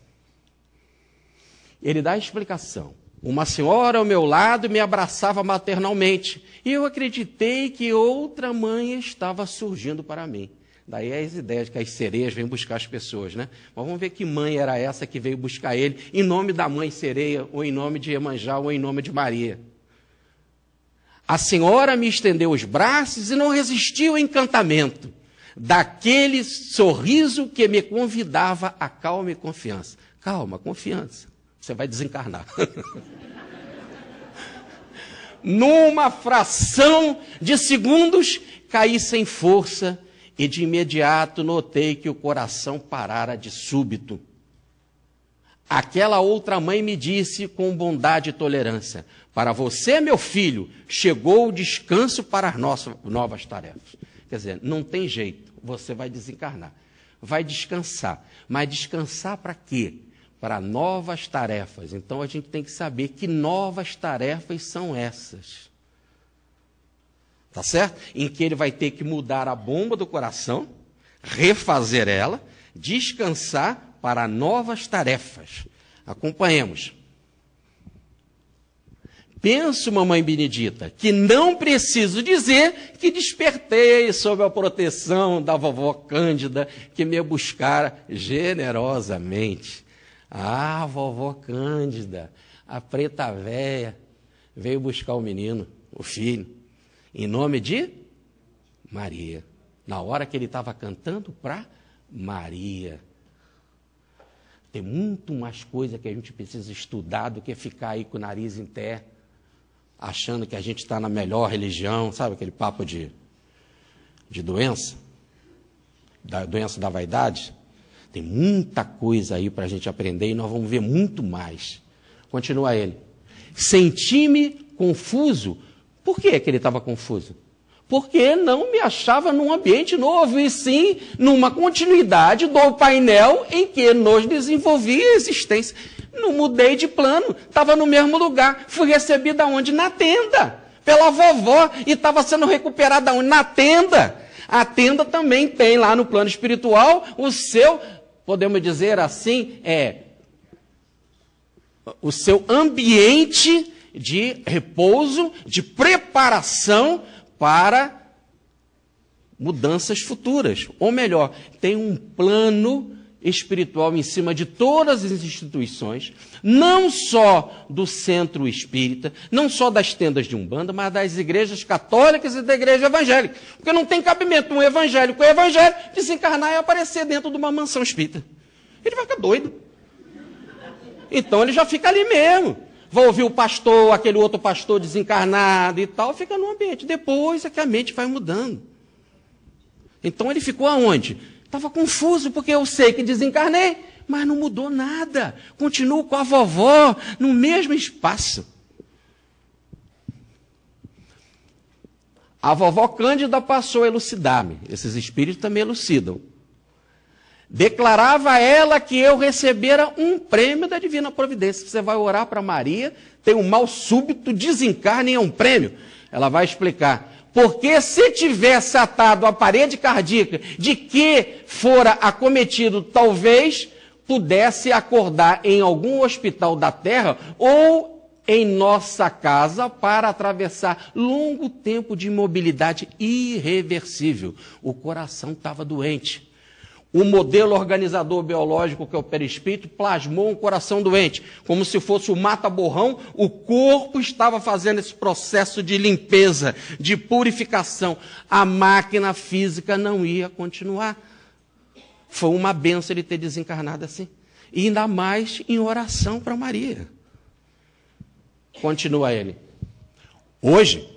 Ele dá a explicação. Uma senhora ao meu lado me abraçava maternalmente, e eu acreditei que outra mãe estava surgindo para mim. Daí as ideias que as sereias vêm buscar as pessoas, né? Mas vamos ver que mãe era essa que veio buscar ele, em nome da mãe sereia, ou em nome de Iemanjá, ou em nome de Maria. A senhora me estendeu os braços e não resistiu ao encantamento daquele sorriso que me convidava a calma e confiança. Calma, confiança. Você vai desencarnar. Numa fração de segundos, caí sem força e de imediato notei que o coração parara de súbito. Aquela outra mãe me disse com bondade e tolerância: para você, meu filho, chegou o descanso para as novas tarefas. Quer dizer, não tem jeito, você vai desencarnar, vai descansar. Mas descansar para quê? Para novas tarefas. Então a gente tem que saber que novas tarefas são essas. Tá certo? Em que ele vai ter que mudar a bomba do coração, refazer ela, descansar para novas tarefas. Acompanhemos. Penso, mamãe Benedita, que não preciso dizer que despertei sob a proteção da vovó Cândida, que me buscara generosamente. Ah, vovó Cândida, a preta véia, veio buscar o menino, o filho, em nome de Maria. Na hora que ele estava cantando para Maria. Tem muito mais coisa que a gente precisa estudar do que ficar aí com o nariz em terra, achando que a gente está na melhor religião, sabe aquele papo de doença? Da doença da vaidade? Tem muita coisa aí para a gente aprender e nós vamos ver muito mais. Continua ele. Senti-me confuso. Por que ele estava confuso? Porque não me achava num ambiente novo, e sim numa continuidade do painel em que nos desenvolvia a existência. Não mudei de plano, estava no mesmo lugar. Fui recebida onde? Na tenda, pela vovó, e estava sendo recuperada onde? Na tenda. A tenda também tem lá no plano espiritual o seu, podemos dizer assim, o seu ambiente de repouso, de preparação para mudanças futuras. Ou melhor, tem um plano espiritual em cima de todas as instituições, não só do centro espírita, não só das tendas de Umbanda, mas das igrejas católicas e da igreja evangélica. Porque não tem cabimento um evangélico desencarnar e aparecer dentro de uma mansão espírita. Ele vai ficar doido. Então ele já fica ali mesmo. Vai ouvir o pastor, aquele outro pastor desencarnado e tal, fica no ambiente. Depois é que a mente vai mudando. Então ele ficou aonde? Estava confuso, porque eu sei que desencarnei, mas não mudou nada. Continuo com a vovó no mesmo espaço. A vovó Cândida passou a elucidar-me. Esses espíritos também elucidam. Declarava ela que eu recebera um prêmio da Divina Providência. Você vai orar para Maria, tem um mal súbito, desencarne e é um prêmio. Ela vai explicar. Porque se tivesse atado à parede cardíaca de que fora acometido, talvez pudesse acordar em algum hospital da Terra ou em nossa casa para atravessar longo tempo de imobilidade irreversível. O coração estava doente. O modelo organizador biológico, que é o perispírito, plasmou um coração doente, como se fosse o mata-borrão. O corpo estava fazendo esse processo de limpeza, de purificação. A máquina física não ia continuar. Foi uma benção ele ter desencarnado assim. E ainda mais em oração para Maria. Continua ele. Hoje,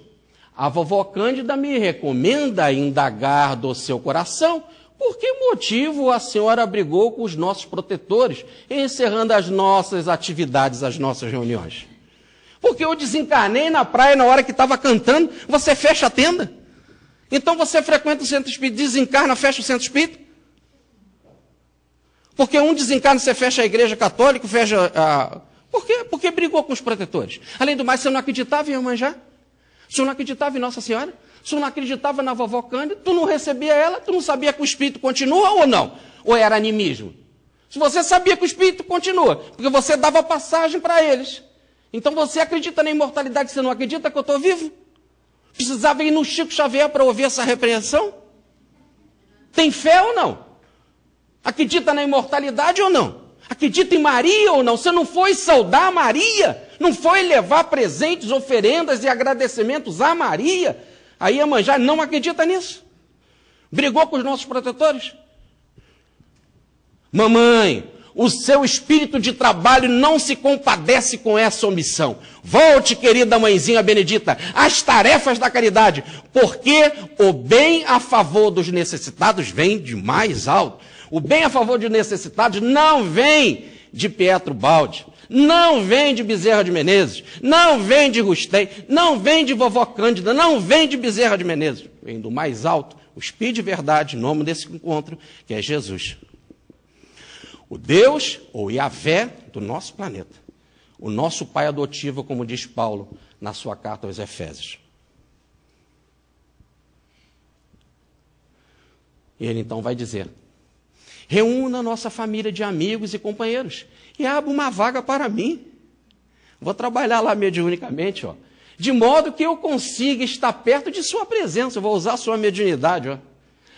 a vovó Cândida me recomenda indagar do seu coração por que motivo a senhora brigou com os nossos protetores, encerrando as nossas atividades, as nossas reuniões. Porque eu desencarnei na praia na hora que estava cantando, você fecha a tenda. Então você frequenta o centro espírita, desencarna, fecha o centro espírita. Porque um desencarna, você fecha a igreja católica, fecha a... Por quê? Porque brigou com os protetores. Além do mais, você não acreditava em Iemanjá? Você não acreditava em Nossa Senhora? Você não acreditava na vovó Cândida? Tu não recebia ela? Tu não sabia que o espírito continua ou não? Ou era animismo? Se você sabia que o espírito continua, porque você dava passagem para eles. Então você acredita na imortalidade, você não acredita que eu estou vivo? Precisava ir no Chico Xavier para ouvir essa repreensão? Tem fé ou não? Acredita na imortalidade ou não? Acredita em Maria ou não? Você não foi saudar Maria? Não foi levar presentes, oferendas e agradecimentos a Maria? Aí Iemanjá não acredita nisso. Brigou com os nossos protetores. Mamãe, o seu espírito de trabalho não se compadece com essa omissão. Volte, querida mãezinha benedita, às tarefas da caridade, porque o bem a favor dos necessitados vem de mais alto. O bem a favor dos necessitados não vem de Pietro Baldi, não vem de Bezerra de Menezes, não vem de Rustei, não vem de vovó Cândida, não vem de Bezerra de Menezes. Vem do mais alto, o Espírito de verdade, o nome desse encontro, que é Jesus. O Deus, ou Yahvé, do nosso planeta. O nosso pai adotivo, como diz Paulo na sua carta aos Efésios. E ele então vai dizer: reúna a nossa família de amigos e companheiros e abra uma vaga para mim. Vou trabalhar lá mediunicamente, ó, de modo que eu consiga estar perto de sua presença. Eu vou usar a sua mediunidade. Ó.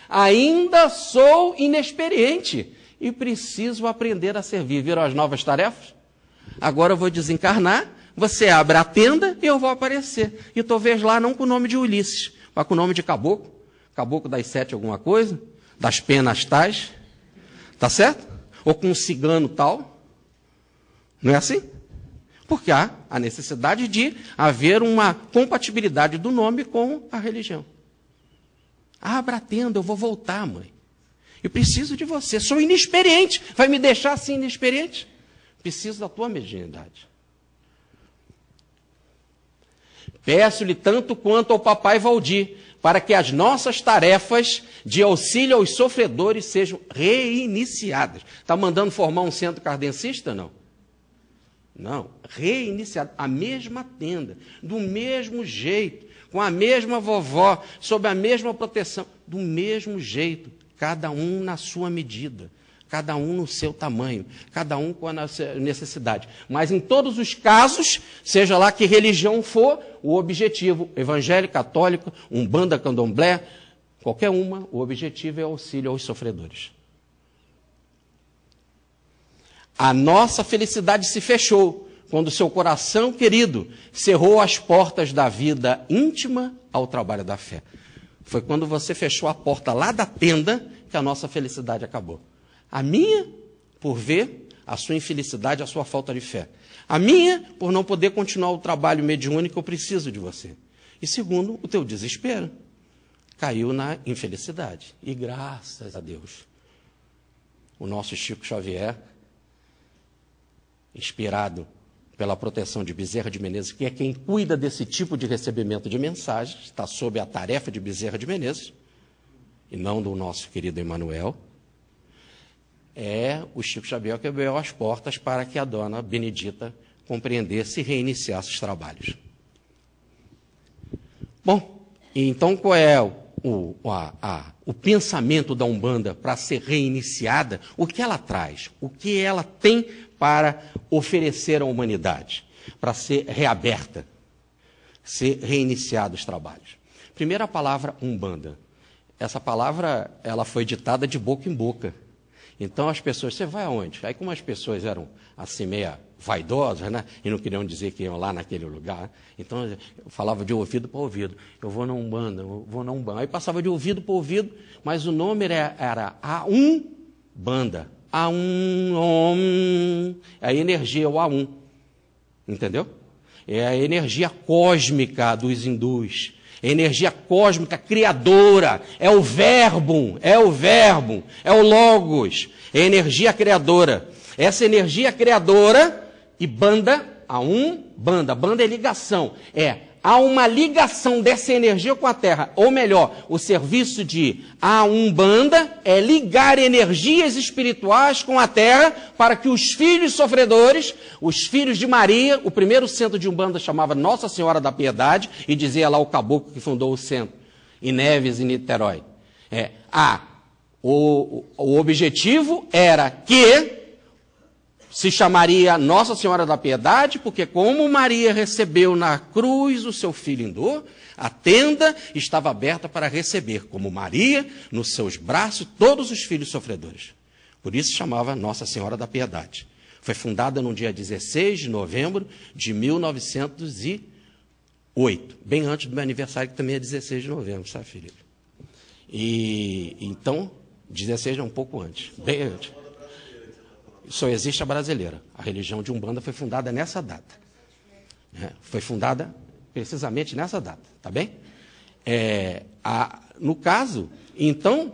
Ainda sou inexperiente e preciso aprender a servir. Viram as novas tarefas? Agora eu vou desencarnar, você abre a tenda e eu vou aparecer. E talvez lá não com o nome de Ulisses, mas com o nome de Caboclo. Caboclo das 7 alguma coisa, das penas tais. Tá certo? Ou com um cigano tal. Não é assim? Porque há a necessidade de haver uma compatibilidade do nome com a religião. Abra a tenda, eu vou voltar, mãe. Eu preciso de você. Sou inexperiente. Vai me deixar assim inexperiente? Preciso da tua mediunidade. Peço-lhe tanto quanto ao papai Valdir, para que as nossas tarefas de auxílio aos sofredores sejam reiniciadas. Está mandando formar um centro kardencista? Não. Não, reiniciado. A mesma tenda, do mesmo jeito, com a mesma vovó, sob a mesma proteção, do mesmo jeito, cada um na sua medida, cada um no seu tamanho, cada um com a necessidade. Mas em todos os casos, seja lá que religião for, o objetivo, evangélico, católico, umbanda, candomblé, qualquer uma, o objetivo é auxílio aos sofredores. A nossa felicidade se fechou quando seu coração querido cerrou as portas da vida íntima ao trabalho da fé. Foi quando você fechou a porta lá da tenda que a nossa felicidade acabou. A minha, por ver a sua infelicidade, a sua falta de fé. A minha, por não poder continuar o trabalho mediúnico que eu preciso de você. E segundo, o teu desespero. Caiu na infelicidade. E graças a Deus, o nosso Chico Xavier, inspirado pela proteção de Bezerra de Menezes, que é quem cuida desse tipo de recebimento de mensagens, está sob a tarefa de Bezerra de Menezes, e não do nosso querido Emmanuel, é o Chico Xavier que abriu as portas para que a dona Benedita compreendesse e reiniciasse os trabalhos. Bom, então qual é o pensamento da Umbanda para ser reiniciada? O que ela traz? O que ela tem para oferecer à humanidade? Para ser reaberta, ser reiniciados os trabalhos. Primeira palavra, Umbanda. Essa palavra ela foi ditada de boca em boca. Então as pessoas, você vai aonde? Aí como as pessoas eram assim meia vaidosas, né? E não queriam dizer que iam lá naquele lugar, então eu falava de ouvido para ouvido, eu vou na Umbanda, eu vou na Umbanda. Aí passava de ouvido para ouvido, mas o nome era A1Banda. A1, a energia, o A1, entendeu? É a energia cósmica dos hindus. Energia cósmica criadora, é o verbo, é o logos, é energia criadora. Essa energia criadora e banda, banda é ligação, há uma ligação dessa energia com a Terra, ou melhor, o serviço de Umbanda é ligar energias espirituais com a Terra para que os filhos sofredores, os filhos de Maria, o primeiro centro de Umbanda chamava Nossa Senhora da Piedade, e dizia lá o caboclo que fundou o centro, em Neves, em Niterói. O objetivo era que se chamaria Nossa Senhora da Piedade, porque como Maria recebeu na cruz o seu filho em dor, a tenda estava aberta para receber, como Maria, nos seus braços, todos os filhos sofredores. Por isso chamava Nossa Senhora da Piedade. Foi fundada no dia 16 de novembro de 1908, bem antes do meu aniversário, que também é 16 de novembro, sabe, Felipe? E então, 16 é um pouco antes, bem antes. Só existe a brasileira. A religião de Umbanda foi fundada nessa data. Foi fundada precisamente nessa data, tá bem? No caso, então,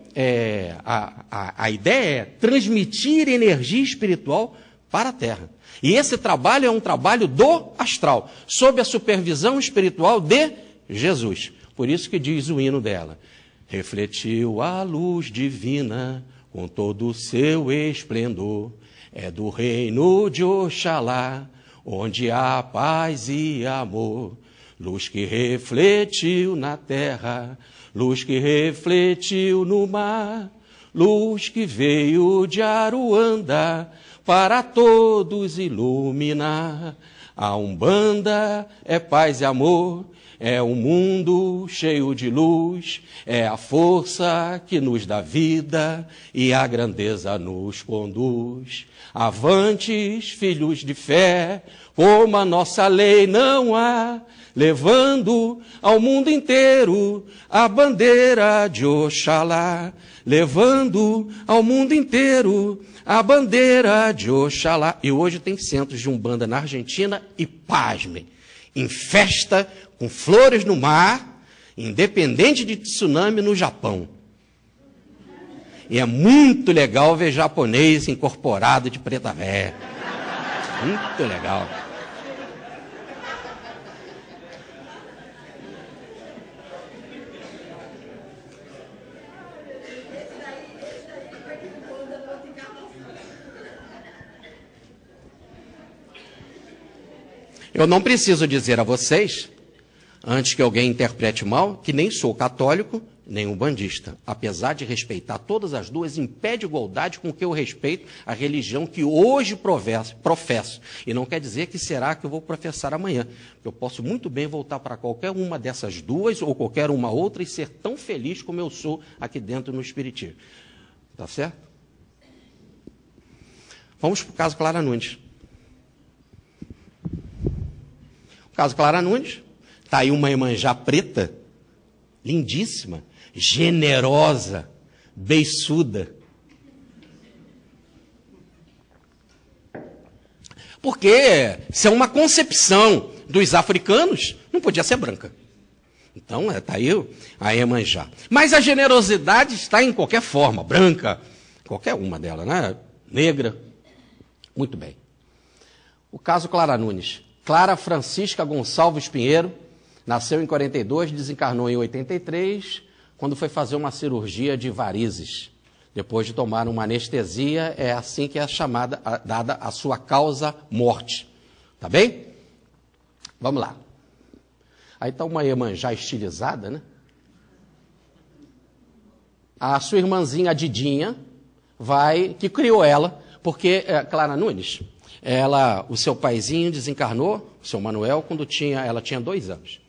a ideia é transmitir energia espiritual para a Terra. E esse trabalho é um trabalho do astral, sob a supervisão espiritual de Jesus. Por isso que diz o hino dela. Refletiu a luz divina com todo o seu esplendor. É do reino de Oxalá, onde há paz e amor. Luz que refletiu na terra, luz que refletiu no mar, luz que veio de Aruanda para todos iluminar. A Umbanda é paz e amor, é um mundo cheio de luz, é a força que nos dá vida e a grandeza nos conduz. Avantes, filhos de fé, como a nossa lei não há, levando ao mundo inteiro a bandeira de Oxalá, levando ao mundo inteiro a bandeira de Oxalá. E hoje tem centros de Umbanda na Argentina e, pasmem, em festa com flores no mar, independente de tsunami no Japão. E é muito legal ver japonês incorporado de preta véia. Muito legal. Eu não preciso dizer a vocês, antes que alguém interprete mal, que nem sou católico, nem umbandista. Apesar de respeitar todas as duas, em pé de igualdade com que eu respeito a religião que hoje professo. E não quer dizer que será que eu vou professar amanhã. Eu posso muito bem voltar para qualquer uma dessas duas, ou qualquer uma outra, e ser tão feliz como eu sou aqui dentro no Espiritismo. Tá certo? Vamos para o caso Clara Nunes. O caso Clara Nunes, está aí uma Iemanjá preta, lindíssima, generosa, beiçuda. Porque se é uma concepção dos africanos, não podia ser branca. Então, está aí a Iemanjá. Mas a generosidade está em qualquer forma, branca, qualquer uma delas, né? Negra. Muito bem. O caso Clara Nunes. Clara Francisca Gonçalves Pinheiro, nasceu em 42, desencarnou em 83, quando foi fazer uma cirurgia de varizes. Depois de tomar uma anestesia, é assim que é chamada, dada a sua causa morte. Tá bem? Vamos lá. Aí está uma Iemanjá estilizada, né? A sua irmãzinha, a Didinha, que criou ela, porque Clara Nunes, o seu paizinho desencarnou, o seu Manuel, quando ela tinha 2 anos.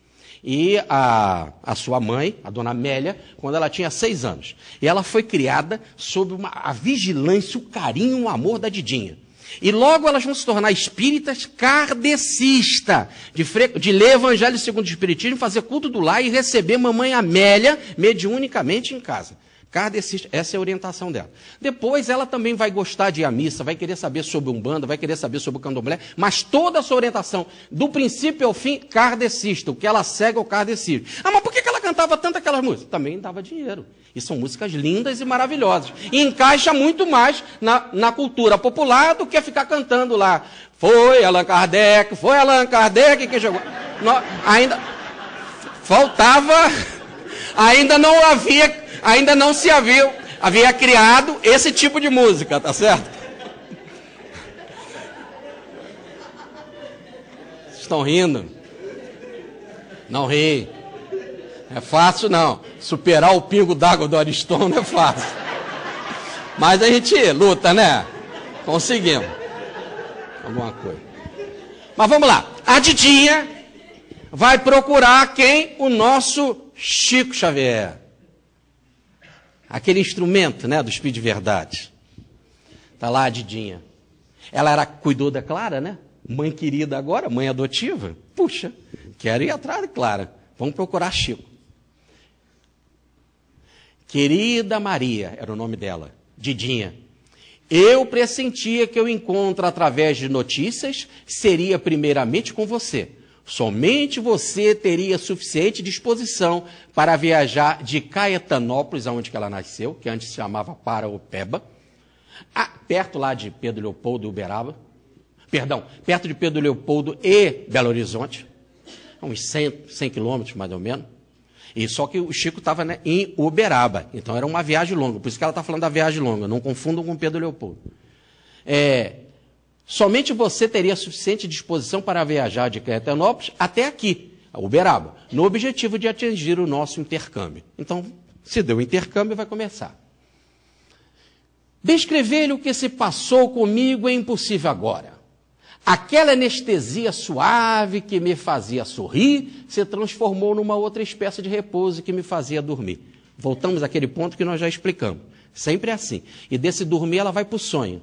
E a sua mãe, a dona Amélia, quando ela tinha 6 anos. E ela foi criada sob a vigilância, o carinho, o amor da Didinha. E logo elas vão se tornar espíritas kardecistas, de ler Evangelho segundo o Espiritismo, fazer culto do lar e receber mamãe Amélia mediunicamente em casa. Kardecista, essa é a orientação dela. Depois ela também vai gostar de ir à missa, vai querer saber sobre Umbanda, vai querer saber sobre o candomblé, mas toda a sua orientação, do princípio ao fim, kardecista. O que ela segue é o kardecismo. Ah, mas por que ela cantava tanto aquelas músicas? Também dava dinheiro. E são músicas lindas e maravilhosas. E encaixa muito mais na cultura popular do que ficar cantando lá. Foi Allan Kardec que jogou. Ainda faltava, ainda não se havia criado esse tipo de música, tá certo? Vocês estão rindo? Não ri. É fácil não. Superar o pingo d'água do Ariston não é fácil. Mas a gente luta, né? Conseguimos. Alguma coisa. Mas vamos lá. A Didinha vai procurar quem? O nosso Chico Xavier. Aquele instrumento, né, do Espírito de Verdade. Está lá a Didinha. Ela cuidou da Clara, né? Mãe querida agora, mãe adotiva. Puxa, quero ir atrás de Clara. Vamos procurar Chico. Querida Maria, era o nome dela, Didinha. Eu pressentia que o encontro através de notícias seria primeiramente com você. Somente você teria suficiente disposição para viajar de Caetanópolis, onde ela nasceu, que antes se chamava Paraopeba, perto lá de Pedro Leopoldo e Uberaba, perto de Pedro Leopoldo e Belo Horizonte, uns 100 quilômetros mais ou menos. E só que o Chico estava, né, em Uberaba, então era uma viagem longa, por isso que ela está falando da viagem longa, não confundam com Pedro Leopoldo. Somente você teria suficiente disposição para viajar de Caetanópolis até aqui, a Uberaba, no objetivo de atingir o nosso intercâmbio. Então, se deu o intercâmbio, vai começar. Descrever-lhe o que se passou comigo é impossível agora. Aquela anestesia suave que me fazia sorrir se transformou numa outra espécie de repouso que me fazia dormir. Voltamos àquele ponto que nós já explicamos. Sempre é assim. E desse dormir ela vai para o sonho.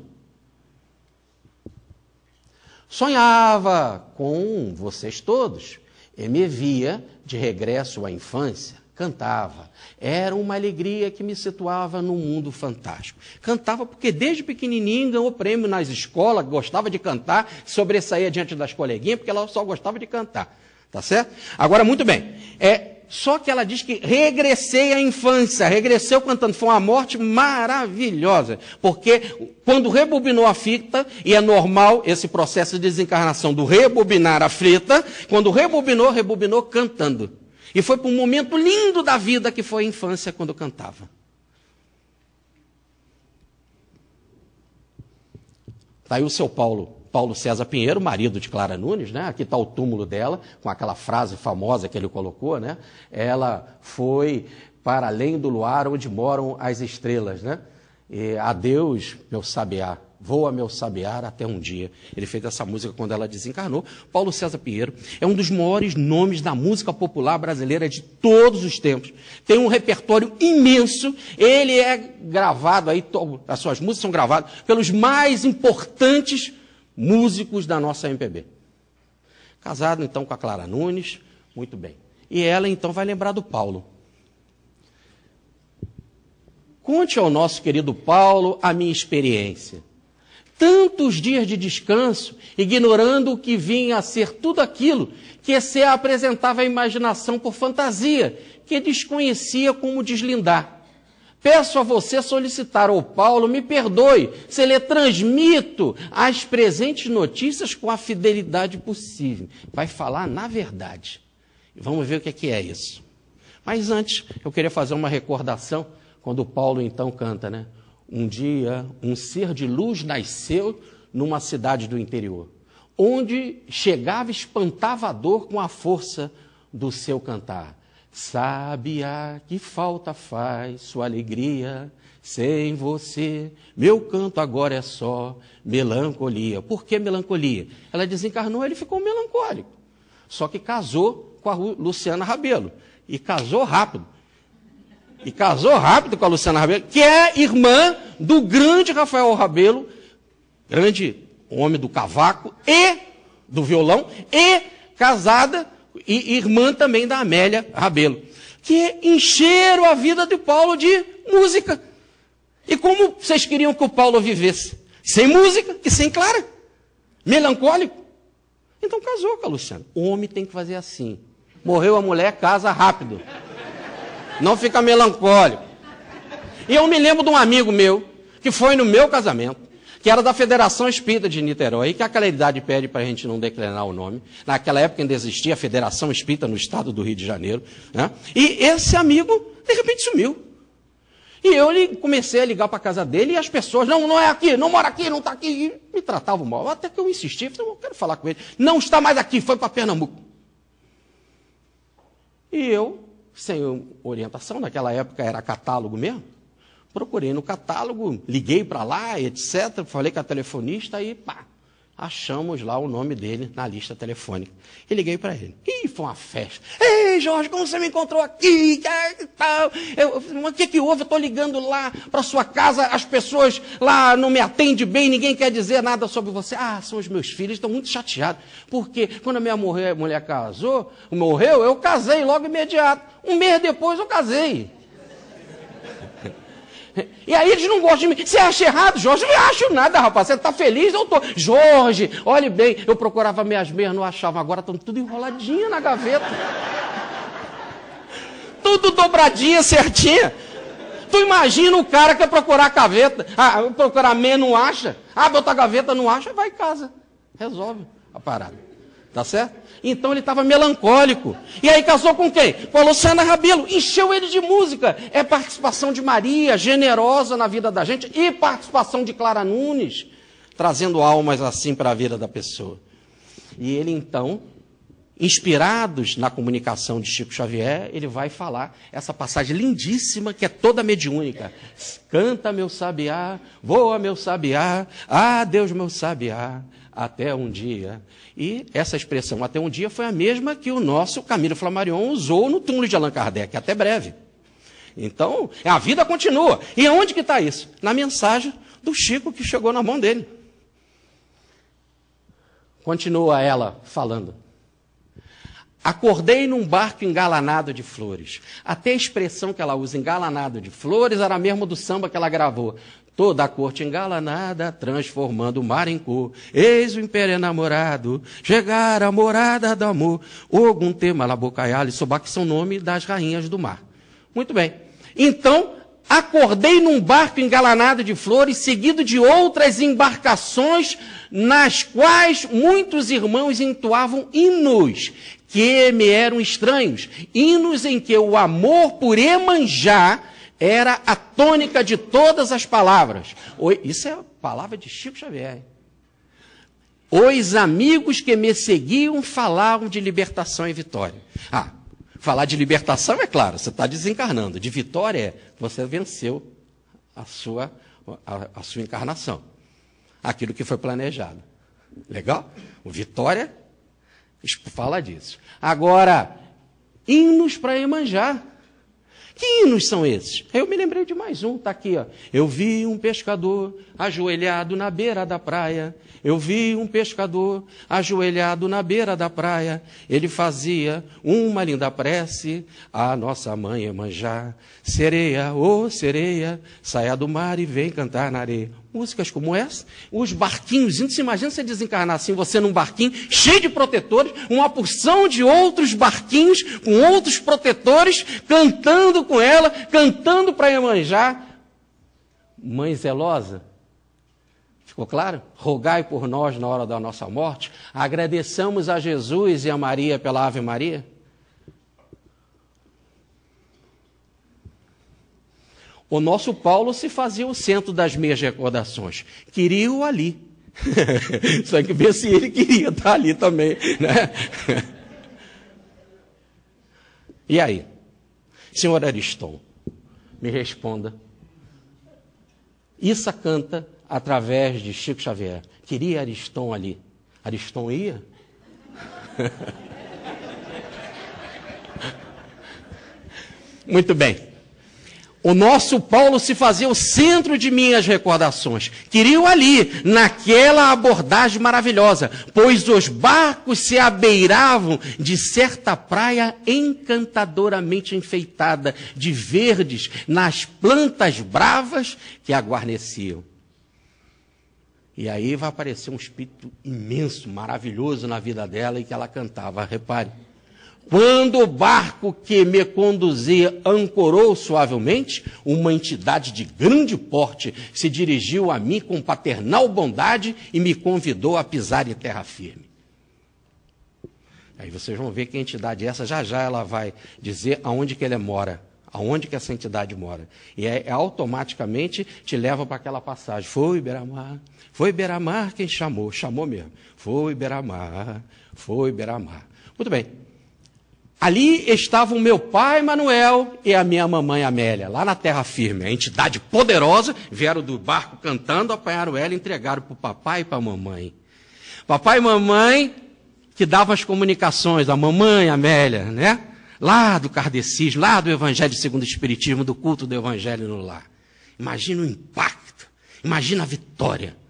Sonhava com vocês todos e me via de regresso à infância. Cantava. Era uma alegria que me situava num mundo fantástico. Cantava porque desde pequenininho ganhou prêmio nas escolas, gostava de cantar, sobressaía diante das coleguinhas, porque ela só gostava de cantar. Tá certo? Agora, muito bem. Só que ela diz que regressei à infância, regressou cantando. Foi uma morte maravilhosa, porque quando rebobinou a fita, e é normal esse processo de desencarnação do rebobinar a fita, quando rebobinou cantando. E foi para um momento lindo da vida que foi a infância quando cantava. Está aí o seu Paulo César Pinheiro, marido de Clara Nunes, né? Aqui está o túmulo dela, com aquela frase famosa que ele colocou, né? Ela foi para além do luar onde moram as estrelas, né? E adeus, meu sabiá, voa meu sabiá até um dia. Ele fez essa música quando ela desencarnou. Paulo César Pinheiro é um dos maiores nomes da música popular brasileira de todos os tempos. Tem um repertório imenso. Ele é gravado, as suas músicas são gravadas pelos mais importantes músicos da nossa MPB. Casado, então, com a Clara Nunes, muito bem. E ela, então, vai lembrar do Paulo. Conte ao nosso querido Paulo a minha experiência. Tantos dias de descanso, ignorando o que vinha a ser tudo aquilo que se apresentava à imaginação por fantasia, que desconhecia como deslindar. Peço a você solicitar ao Paulo, me perdoe, se lhe transmito as presentes notícias com a fidelidade possível. Vai falar na verdade. Vamos ver o que é isso. Mas antes, eu queria fazer uma recordação, quando o Paulo então canta, né? Um dia, um ser de luz nasceu numa cidade do interior, onde chegava e espantava a dor com a força do seu cantar. Sabiá, que falta faz sua alegria, sem você, meu canto agora é só melancolia. Por que melancolia? Ela desencarnou, ele ficou melancólico. só que casou com a Luciana Rabelo. E casou rápido. E casou rápido com a Luciana Rabelo, que é irmã do grande Rafael Rabelo, grande homem do cavaco e do violão, e casada, e irmã também da Amélia Rabelo, que encheram a vida de Paulo de música. E como vocês queriam que o Paulo vivesse? Sem música e sem Clara. Melancólico. Então casou com a Luciana. O homem tem que fazer assim. Morreu a mulher, casa rápido. Não fica melancólico. E eu me lembro de um amigo meu, que foi no meu casamento, que era da Federação Espírita de Niterói, que a claridade pede para a gente não declinar o nome. Naquela época ainda existia a Federação Espírita no estado do Rio de Janeiro. Né? E esse amigo, de repente, sumiu. E eu comecei a ligar para a casa dele e as pessoas, não é aqui, não mora aqui, não está aqui. E me tratavam mal. Até que eu insisti, falei, eu quero falar com ele. Não está mais aqui, foi para Pernambuco. E eu, sem orientação, naquela época era catálogo mesmo, procurei no catálogo, liguei para lá, etc. Falei com a telefonista e pá, achamos lá o nome dele na lista telefônica. E liguei para ele. E foi uma festa. Ei, Jorge, como você me encontrou aqui? O que houve? Eu estou ligando lá para sua casa, as pessoas lá não me atendem bem, ninguém quer dizer nada sobre você. Ah, são os meus filhos, estão muito chateados. Porque quando a minha mulher morreu, eu casei logo imediato. Um mês depois eu casei. E aí eles não gostam de mim. Você acha errado, Jorge? Eu não acho nada, rapaz. Você está feliz? Eu estou. Jorge, olhe bem. Eu procurava minhas meias, não achava. Agora estão tudo enroladinha na gaveta. Tudo dobradinha, certinha. Tu imagina o cara que quer procurar a gaveta. Ah, procurar meia, não acha. Ah, botar a gaveta, não acha. Vai em casa. Resolve a parada. Tá certo? Então ele estava melancólico. E aí casou com quem? Com a Luciana Rabelo. Encheu ele de música. É participação de Maria, generosa na vida da gente. E participação de Clara Nunes, trazendo almas assim para a vida da pessoa. E ele então, inspirados na comunicação de Chico Xavier, ele vai falar essa passagem lindíssima que é toda mediúnica. Canta, meu sabiá, voa, meu sabiá, adeus, meu sabiá, até um dia. E essa expressão, até um dia, foi a mesma que o nosso Camilo Flammarion usou no túmulo de Allan Kardec, até breve. Então, a vida continua. E onde que está isso? Na mensagem do Chico que chegou na mão dele. Continua ela falando. Acordei num barco engalanado de flores. Até a expressão que ela usa, engalanado de flores, era mesmo do samba que ela gravou. Toda a corte engalanada, transformando o mar em cor. Eis o império enamorado, chegar à morada do amor. Ogum, Tema, Labocaiá, Sobá, que são nome das rainhas do mar. Muito bem. Então, acordei num barco engalanado de flores, seguido de outras embarcações, nas quais muitos irmãos entoavam hinos, que me eram estranhos. Hinos em que o amor por Iemanjá era a tônica de todas as palavras. Isso é a palavra de Chico Xavier. Os amigos que me seguiam falavam de libertação e vitória. Ah, falar de libertação é claro, você está desencarnando. De vitória é você venceu a sua encarnação. Aquilo que foi planejado. Legal? O Vitória fala disso. Agora, hinos para Iemanjá. Que hinos são esses? Eu me lembrei de mais um, está aqui, ó. Eu vi um pescador ajoelhado na beira da praia. Eu vi um pescador ajoelhado na beira da praia. Ele fazia uma linda prece à nossa mãe Iemanjá. Sereia, ô sereia, saia do mar e vem cantar na areia. Músicas como essa, os barquinhos, você imagina você desencarnar assim, você num barquinho cheio de protetores, uma porção de outros barquinhos com outros protetores, cantando com ela, cantando para Iemanjá. Mãe zelosa, ficou claro? Rogai por nós na hora da nossa morte. Agradeçamos a Jesus e a Maria pela Ave Maria. O nosso Paulo se fazia o centro das minhas recordações. Queria-o ali. Só que ver se ele queria estar ali também, né? E aí? Senhor Ariston, me responda. Issa canta através de Chico Xavier. Queria Ariston ali. Ariston ia? Muito bem. O nosso Paulo se fazia o centro de minhas recordações. Queriam ali, naquela abordagem maravilhosa, pois os barcos se abeiravam de certa praia encantadoramente enfeitada, de verdes, nas plantas bravas que a guarneciam. E aí vai aparecer um espírito imenso, maravilhoso na vida dela e que ela cantava, repare. Quando o barco que me conduzia ancorou suavemente, uma entidade de grande porte se dirigiu a mim com paternal bondade e me convidou a pisar em terra firme. Aí vocês vão ver que entidade é essa, já já ela vai dizer aonde que ele mora, aonde que essa entidade mora. E automaticamente te leva para aquela passagem. Foi Beira-Mar quem chamou mesmo. Foi Beira-Mar. Muito bem. Ali estavam meu pai Manuel e a minha mamãe Amélia, lá na terra firme. A entidade poderosa, vieram do barco cantando, apanharam ela e entregaram para o papai e para a mamãe. Papai e mamãe, que davam as comunicações, a mamãe Amélia, né? Lá do kardecismo, lá do Evangelho segundo o Espiritismo, do culto do Evangelho no lar. Imagina o impacto, imagina a vitória.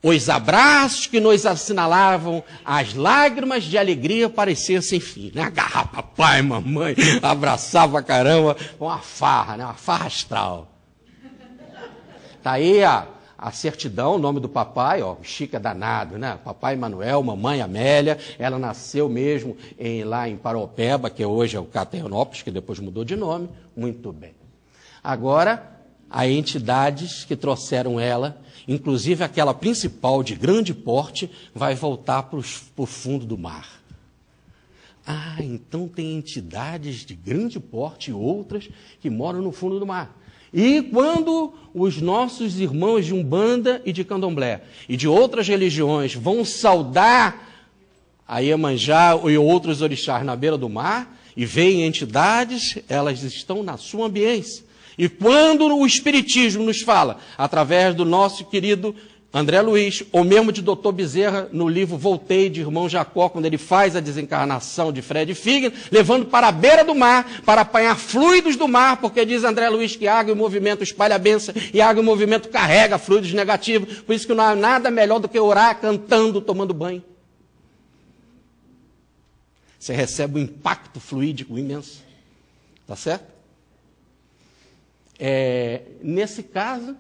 Os abraços que nos assinalavam, as lágrimas de alegria pareciam sem fim. Né? Agarrar papai e mamãe, abraçava caramba, uma farra, né? Uma farra astral. Está aí a certidão, o nome do papai, ó, Chica danado, né? Papai Manuel, mamãe Amélia, ela nasceu mesmo lá em Paraopeba, que hoje é o Caeternópolis, que depois mudou de nome. Muito bem. Agora, há entidades que trouxeram ela, inclusive aquela principal de grande porte, vai voltar para o fundo do mar. Ah, então tem entidades de grande porte e outras que moram no fundo do mar. E quando os nossos irmãos de Umbanda e de Candomblé e de outras religiões vão saudar a Iemanjá e outros orixás na beira do mar e veem entidades, elas estão na sua ambiência. E quando o Espiritismo nos fala, através do nosso querido André Luiz, ou mesmo de Dr. Bezerra, no livro Voltei, de Irmão Jacó, quando ele faz a desencarnação de Fred Figner, levando para a beira do mar, para apanhar fluidos do mar, porque diz André Luiz que água e movimento espalha a bênção, e água e movimento carrega fluidos negativos, por isso que não há nada melhor do que orar cantando, tomando banho. Você recebe um impacto fluídico imenso. Tá certo? Nesse caso,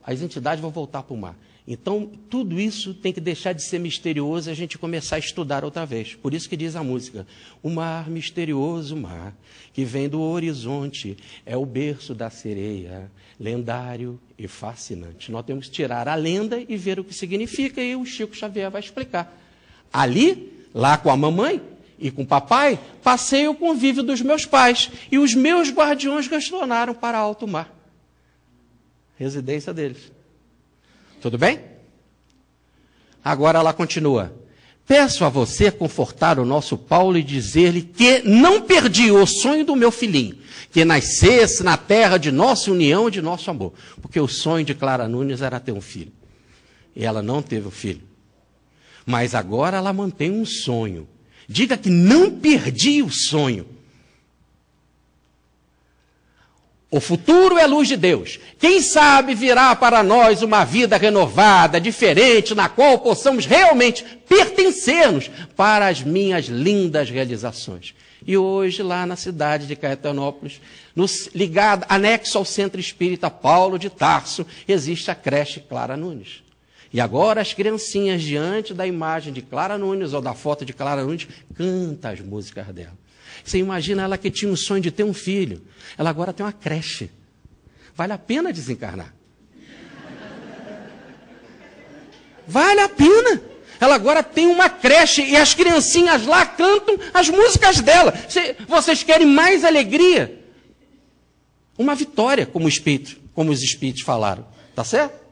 as entidades vão voltar para o mar. Então, tudo isso tem que deixar de ser misterioso e a gente começar a estudar outra vez. Por isso que diz a música, o mar misterioso, mar, que vem do horizonte, é o berço da sereia, lendário e fascinante. Nós temos que tirar a lenda e ver o que significa, e o Chico Xavier vai explicar. Ali, lá com a mamãe e com o papai, passei o convívio dos meus pais, e os meus guardiões retornaram para alto mar. Residência deles. Tudo bem? Agora ela continua. Peço a você confortar o nosso Paulo e dizer-lhe que não perdi o sonho do meu filhinho, que nascesse na terra de nossa união e de nosso amor. Porque o sonho de Clara Nunes era ter um filho. E ela não teve um filho. Mas agora ela mantém um sonho. Diga que não perdi o sonho. O futuro é luz de Deus. Quem sabe virá para nós uma vida renovada, diferente, na qual possamos realmente pertencermos para as minhas lindas realizações. E hoje, lá na cidade de Caeternópolis, ligado, anexo ao Centro Espírita Paulo de Tarso, existe a creche Clara Nunes. E agora as criancinhas, diante da imagem de Clara Nunes, ou da foto de Clara Nunes, cantam as músicas dela. Você imagina ela que tinha um sonho de ter um filho. Ela agora tem uma creche. Vale a pena desencarnar. Vale a pena. Ela agora tem uma creche e as criancinhas lá cantam as músicas dela. Vocês querem mais alegria? Uma vitória, como os espíritos falaram. Tá certo?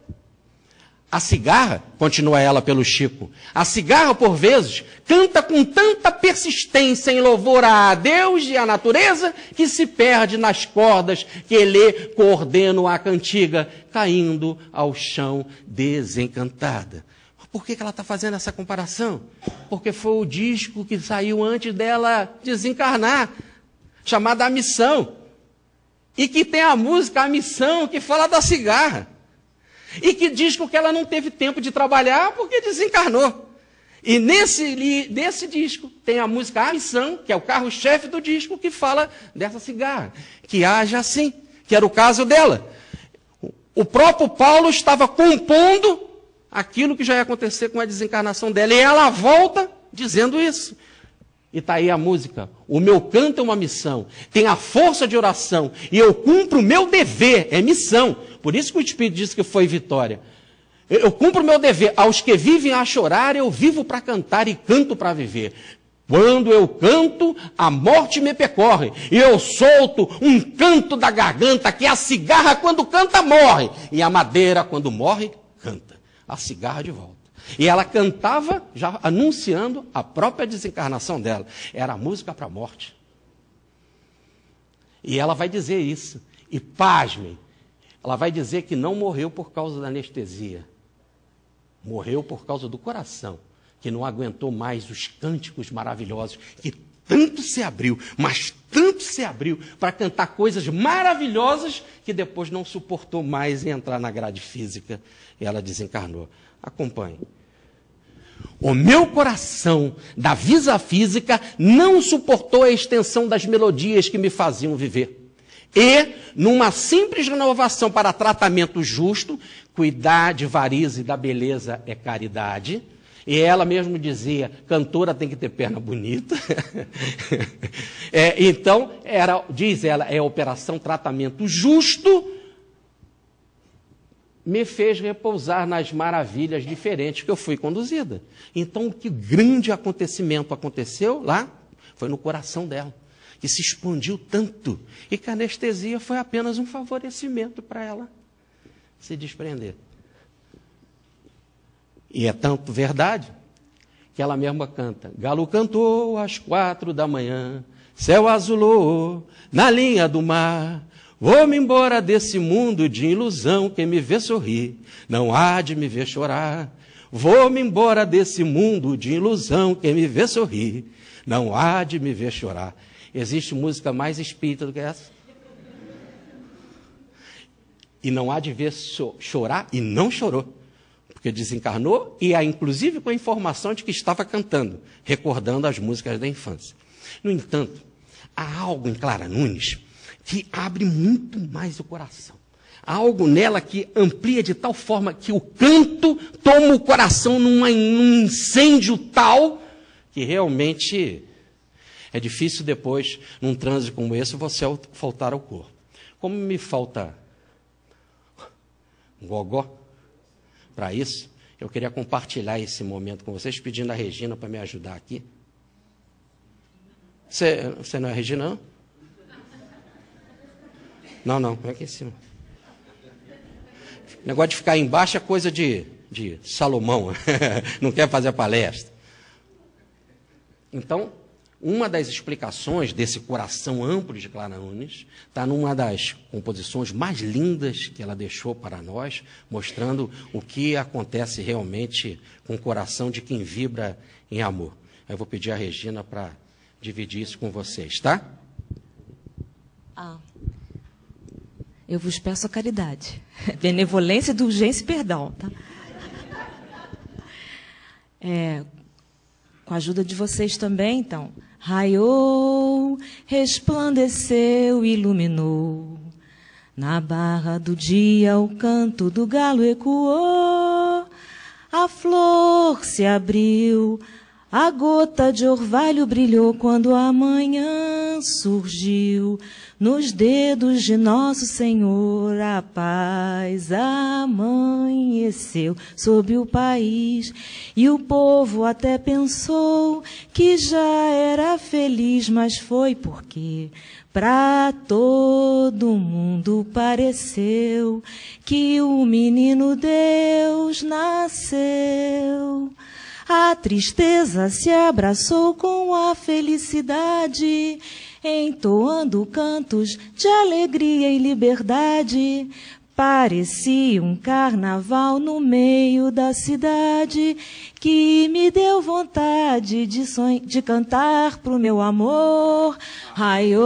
A cigarra, continua ela pelo Chico, a cigarra, por vezes, canta com tanta persistência em louvor a Deus e à natureza, que se perde nas cordas que lhe coordenam a cantiga, caindo ao chão desencantada. Por que ela está fazendo essa comparação? Porque foi o disco que saiu antes dela desencarnar, chamado A Missão. E que tem a música A Missão, que fala da cigarra. E que diz que ela não teve tempo de trabalhar porque desencarnou. E nesse disco tem a música A Missão, que é o carro-chefe do disco, que fala dessa cigarra, que age assim, que era o caso dela. O próprio Paulo estava compondo aquilo que já ia acontecer com a desencarnação dela, e ela volta dizendo isso. E está aí a música, o meu canto é uma missão, tem a força de oração, e eu cumpro o meu dever, é missão. Por isso que o Espírito disse que foi vitória. Eu cumpro o meu dever, aos que vivem a chorar, eu vivo para cantar e canto para viver. Quando eu canto, a morte me percorre, e eu solto um canto da garganta, que a cigarra quando canta morre, e a madeira quando morre, canta. A cigarra de volta. E ela cantava, já anunciando a própria desencarnação dela. Era a música para a morte. E ela vai dizer isso. E pasmem, ela vai dizer que não morreu por causa da anestesia. Morreu por causa do coração, que não aguentou mais os cânticos maravilhosos, que tanto se abriu, mas tanto se abriu para cantar coisas maravilhosas, que depois não suportou mais entrar na grade física. E ela desencarnou. Acompanhe. O meu coração, da visa física, não suportou a extensão das melodias que me faziam viver. E, numa simples renovação para tratamento justo, cuidar de variz e da beleza é caridade. E ela mesmo dizia, cantora tem que ter perna bonita. Então, diz ela, é operação tratamento justo, me fez repousar nas maravilhas diferentes que eu fui conduzida. Então, que grande acontecimento aconteceu lá, foi no coração dela, que se expandiu tanto, e que a anestesia foi apenas um favorecimento para ela se desprender. E é tanto verdade, que ela mesma canta, galo cantou às 4 da manhã, céu azulou na linha do mar, vou-me embora desse mundo de ilusão, quem me vê sorrir, não há de me ver chorar. Vou-me embora desse mundo de ilusão, quem me vê sorrir, não há de me ver chorar. Existe música mais espírita do que essa? E não há de ver chorar, e não chorou, porque desencarnou, e inclusive com a informação de que estava cantando, recordando as músicas da infância. No entanto, há algo em Clara Nunes que abre muito mais o coração. Há algo nela que amplia de tal forma que o canto toma o coração num incêndio tal que realmente é difícil depois, num trânsito como esse, você faltar ao corpo. Como me falta gogó para isso, eu queria compartilhar esse momento com vocês, pedindo a Regina para me ajudar aqui. Você não é a Regina, não? Não, vem aqui em cima. O negócio de ficar embaixo é coisa de Salomão. Não quer fazer a palestra. Então, uma das explicações desse coração amplo de Clara Nunes está numa das composições mais lindas que ela deixou para nós, mostrando o que acontece realmente com o coração de quem vibra em amor. Eu vou pedir a Regina para dividir isso com vocês, tá? Eu vos peço a caridade, benevolência, indulgência e perdão, tá? Com a ajuda de vocês também, então. Raiou, resplandeceu, iluminou. Na barra do dia o canto do galo ecoou. A flor se abriu, a gota de orvalho brilhou quando a manhã surgiu. Nos dedos de Nosso Senhor a paz amanheceu sobre o país, e o povo até pensou que já era feliz, mas foi porque pra todo mundo pareceu que o menino Deus nasceu. A tristeza se abraçou com a felicidade, entoando cantos de alegria e liberdade, Parecia um carnaval no meio da cidade que me deu vontade de cantar pro meu amor. Raiou,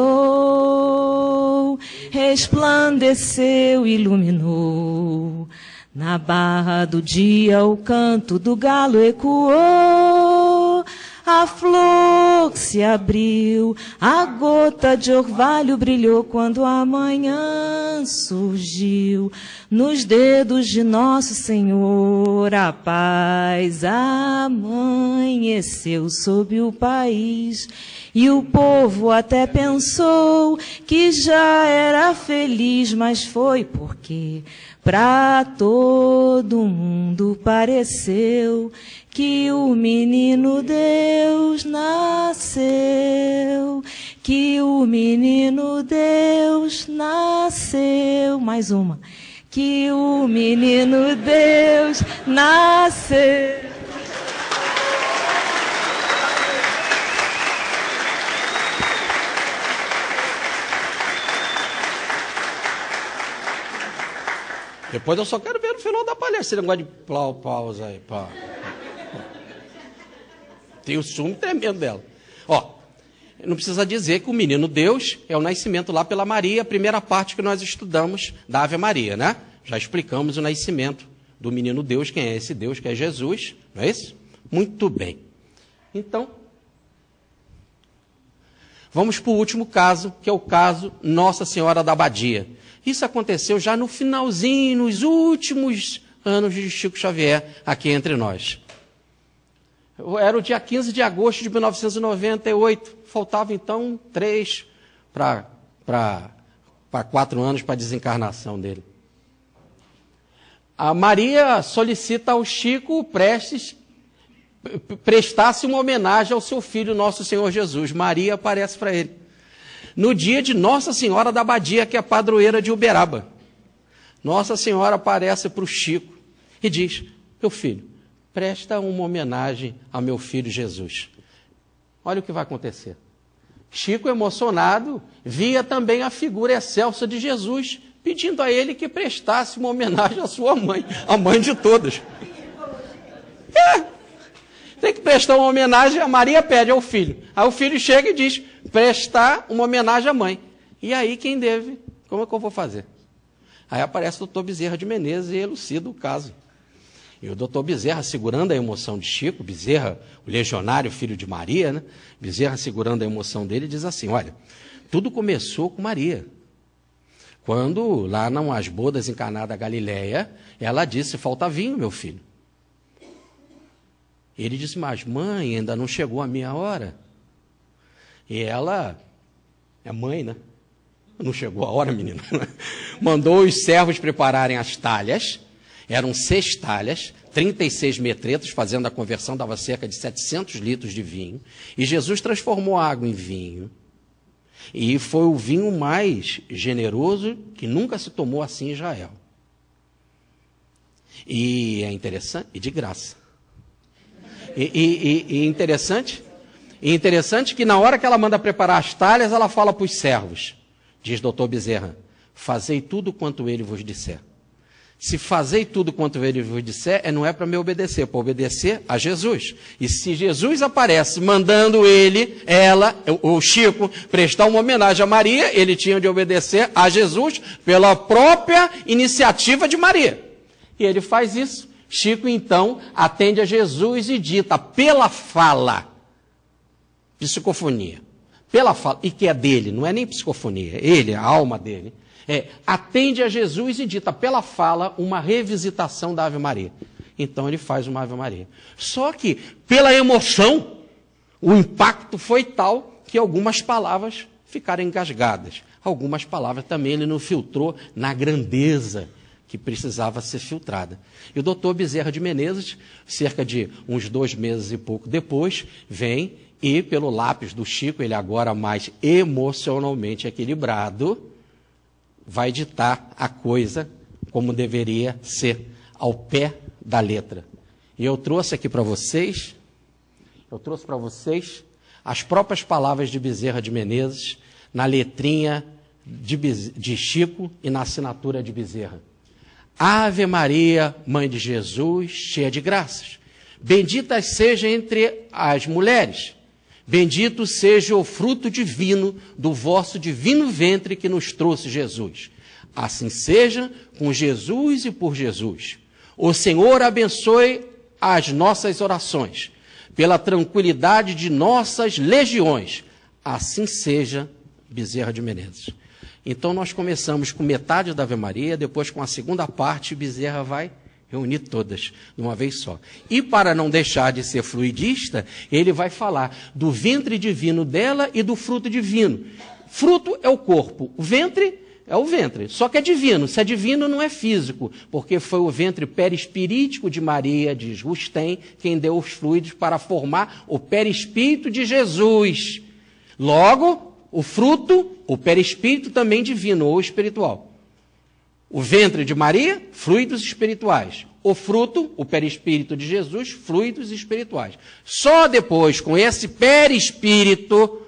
resplandeceu, iluminou. Na barra do dia o canto do galo ecoou. A flor se abriu, a gota de orvalho brilhou quando a manhã surgiu. Nos dedos de Nosso Senhor a paz amanheceu sobre o país. E o povo até pensou que já era feliz, mas foi porque pra todo mundo pareceu que o menino Deus nasceu, que o menino Deus nasceu. Mais uma. Que o menino Deus nasceu. Depois eu só quero ver no final da palestra esse negócio de pausa aí. Pá. Tem o sumo tremendo dela. Ó, não precisa dizer que o menino Deus é o nascimento lá pela Maria, a primeira parte que nós estudamos da Ave Maria, né? Já explicamos o nascimento do menino Deus, quem é esse Deus, que é Jesus, não é isso? Muito bem. Então, vamos para o último caso, que é o caso Nossa Senhora da Abadia. Isso aconteceu já no finalzinho, nos últimos anos de Chico Xavier, aqui entre nós. Era o dia 15 de agosto de 1998. Faltava, então, 3 para 4 anos para a desencarnação dele. A Maria solicita ao Chico prestasse uma homenagem ao seu filho, nosso Senhor Jesus. Maria aparece para ele no dia de Nossa Senhora da Abadia, que é a padroeira de Uberaba. Nossa Senhora aparece para o Chico e diz: meu filho, presta uma homenagem ao meu filho Jesus. Olha o que vai acontecer. Chico, emocionado, via também a figura excelsa de Jesus, pedindo a ele que prestasse uma homenagem à sua mãe, a mãe de todas. Tem que prestar uma homenagem, a Maria pede ao filho. Aí o filho chega e diz: prestar uma homenagem à mãe. E aí quem deve? Como é que eu vou fazer? Aí aparece o doutor Bezerra de Menezes e elucida o caso. E o doutor Bezerra, segurando a emoção de Chico, Bezerra, o legionário, filho de Maria, né? Bezerra, segurando a emoção dele, diz assim: olha, tudo começou com Maria. Quando, lá nas bodas em Caná da Galileia, ela disse: falta vinho, meu filho. Ele disse: mas mãe, ainda não chegou a minha hora. E ela é mãe, né? Não chegou a hora, menino. Mandou os servos prepararem as talhas. Eram 6 talhas, 36 metretos, fazendo a conversão, dava cerca de 700 litros de vinho. E Jesus transformou a água em vinho. E foi o vinho mais generoso que nunca se tomou assim em Israel. E é interessante, e de graça. E interessante que na hora que ela manda preparar as talhas, ela fala para os servos, diz doutor Bezerra: fazei tudo quanto ele vos disser. Se fazei tudo quanto ele vos disser, não é para me obedecer, é para obedecer a Jesus. E se Jesus aparece mandando o Chico, prestar uma homenagem a Maria, ele tinha de obedecer a Jesus pela própria iniciativa de Maria. E ele faz isso. Chico, então, atende a Jesus e dita pela fala, psicofonia, pela fala, e que é dele, não é nem psicofonia, ele, a alma dele, atende a Jesus e dita pela fala uma revisitação da Ave Maria. Então ele faz uma Ave Maria. Só que, pela emoção, o impacto foi tal que algumas palavras ficaram engasgadas. Algumas palavras também ele não filtrou na grandeza que precisava ser filtrada. E o doutor Bezerra de Menezes, cerca de uns 2 meses e pouco depois, vem e, pelo lápis do Chico, ele agora mais emocionalmente equilibrado, vai ditar a coisa como deveria ser, ao pé da letra. E eu trouxe aqui para vocês, as próprias palavras de Bezerra de Menezes, na letrinha de Chico e na assinatura de Bezerra. Ave Maria, Mãe de Jesus, cheia de graças. Bendita seja entre as mulheres. Bendito seja o fruto divino do vosso divino ventre que nos trouxe Jesus. Assim seja com Jesus e por Jesus. O Senhor abençoe as nossas orações, pela tranquilidade de nossas legiões. Assim seja, Bezerra de Menezes. Então nós começamos com metade da Ave Maria, depois com a segunda parte, Bezerra vai reunir todas de uma vez só. E para não deixar de ser fluidista, ele vai falar do ventre divino dela e do fruto divino. Fruto é o corpo, o ventre é o ventre, só que é divino. Se é divino, não é físico, porque foi o ventre perispirítico de Maria, diz Rustem, quem deu os fluidos para formar o perispírito de Jesus. Logo, o fruto, o perispírito também divino ou espiritual. O ventre de Maria, fluidos espirituais. O fruto, o perispírito de Jesus, fluidos espirituais. Só depois, com esse perispírito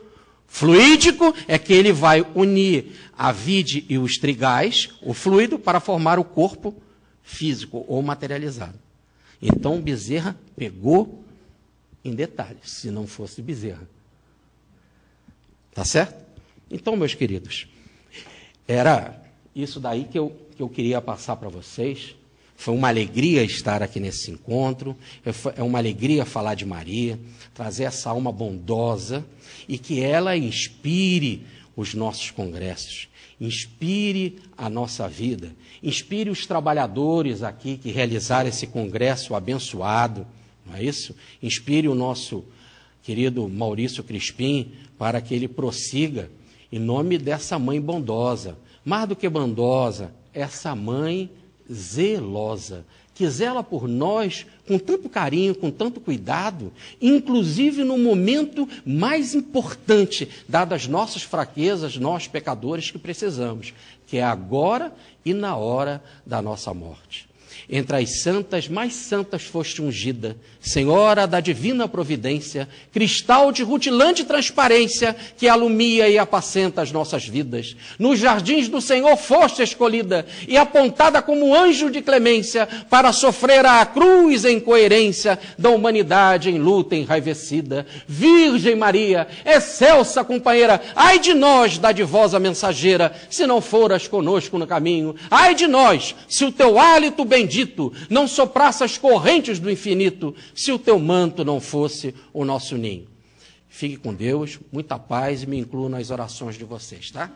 fluídico, é que ele vai unir a vide e os trigais, o fluido, para formar o corpo físico ou materializado. Então, Bezerra pegou em detalhes, se não fosse Bezerra. Tá certo? Então, meus queridos, era isso daí que eu queria passar para vocês. Foi uma alegria estar aqui nesse encontro, é uma alegria falar de Maria, trazer essa alma bondosa e que ela inspire os nossos congressos, inspire a nossa vida, inspire os trabalhadores aqui que realizaram esse congresso abençoado, não é isso? Inspire o nosso querido Maurício Crispim para que ele prossiga em nome dessa mãe bondosa. Mais do que bondosa, essa mãe zelosa, que zela por nós com tanto carinho, com tanto cuidado, inclusive no momento mais importante, dadas as nossas fraquezas, nós pecadores que precisamos, que é agora e na hora da nossa morte. Entre as santas, mais santas foste ungida, Senhora da divina providência, cristal de rutilante transparência, que alumia e apacenta as nossas vidas. Nos jardins do Senhor foste escolhida, e apontada como anjo de clemência, para sofrer a cruz em coerência da humanidade em luta enraivecida. Virgem Maria, excelsa companheira, ai de nós, dadivosa mensageira, se não foras conosco no caminho. Ai de nós, se o teu hálito bendito não soprasse as correntes do infinito, se o teu manto não fosse o nosso ninho. Fique com Deus, muita paz e me incluo nas orações de vocês, tá?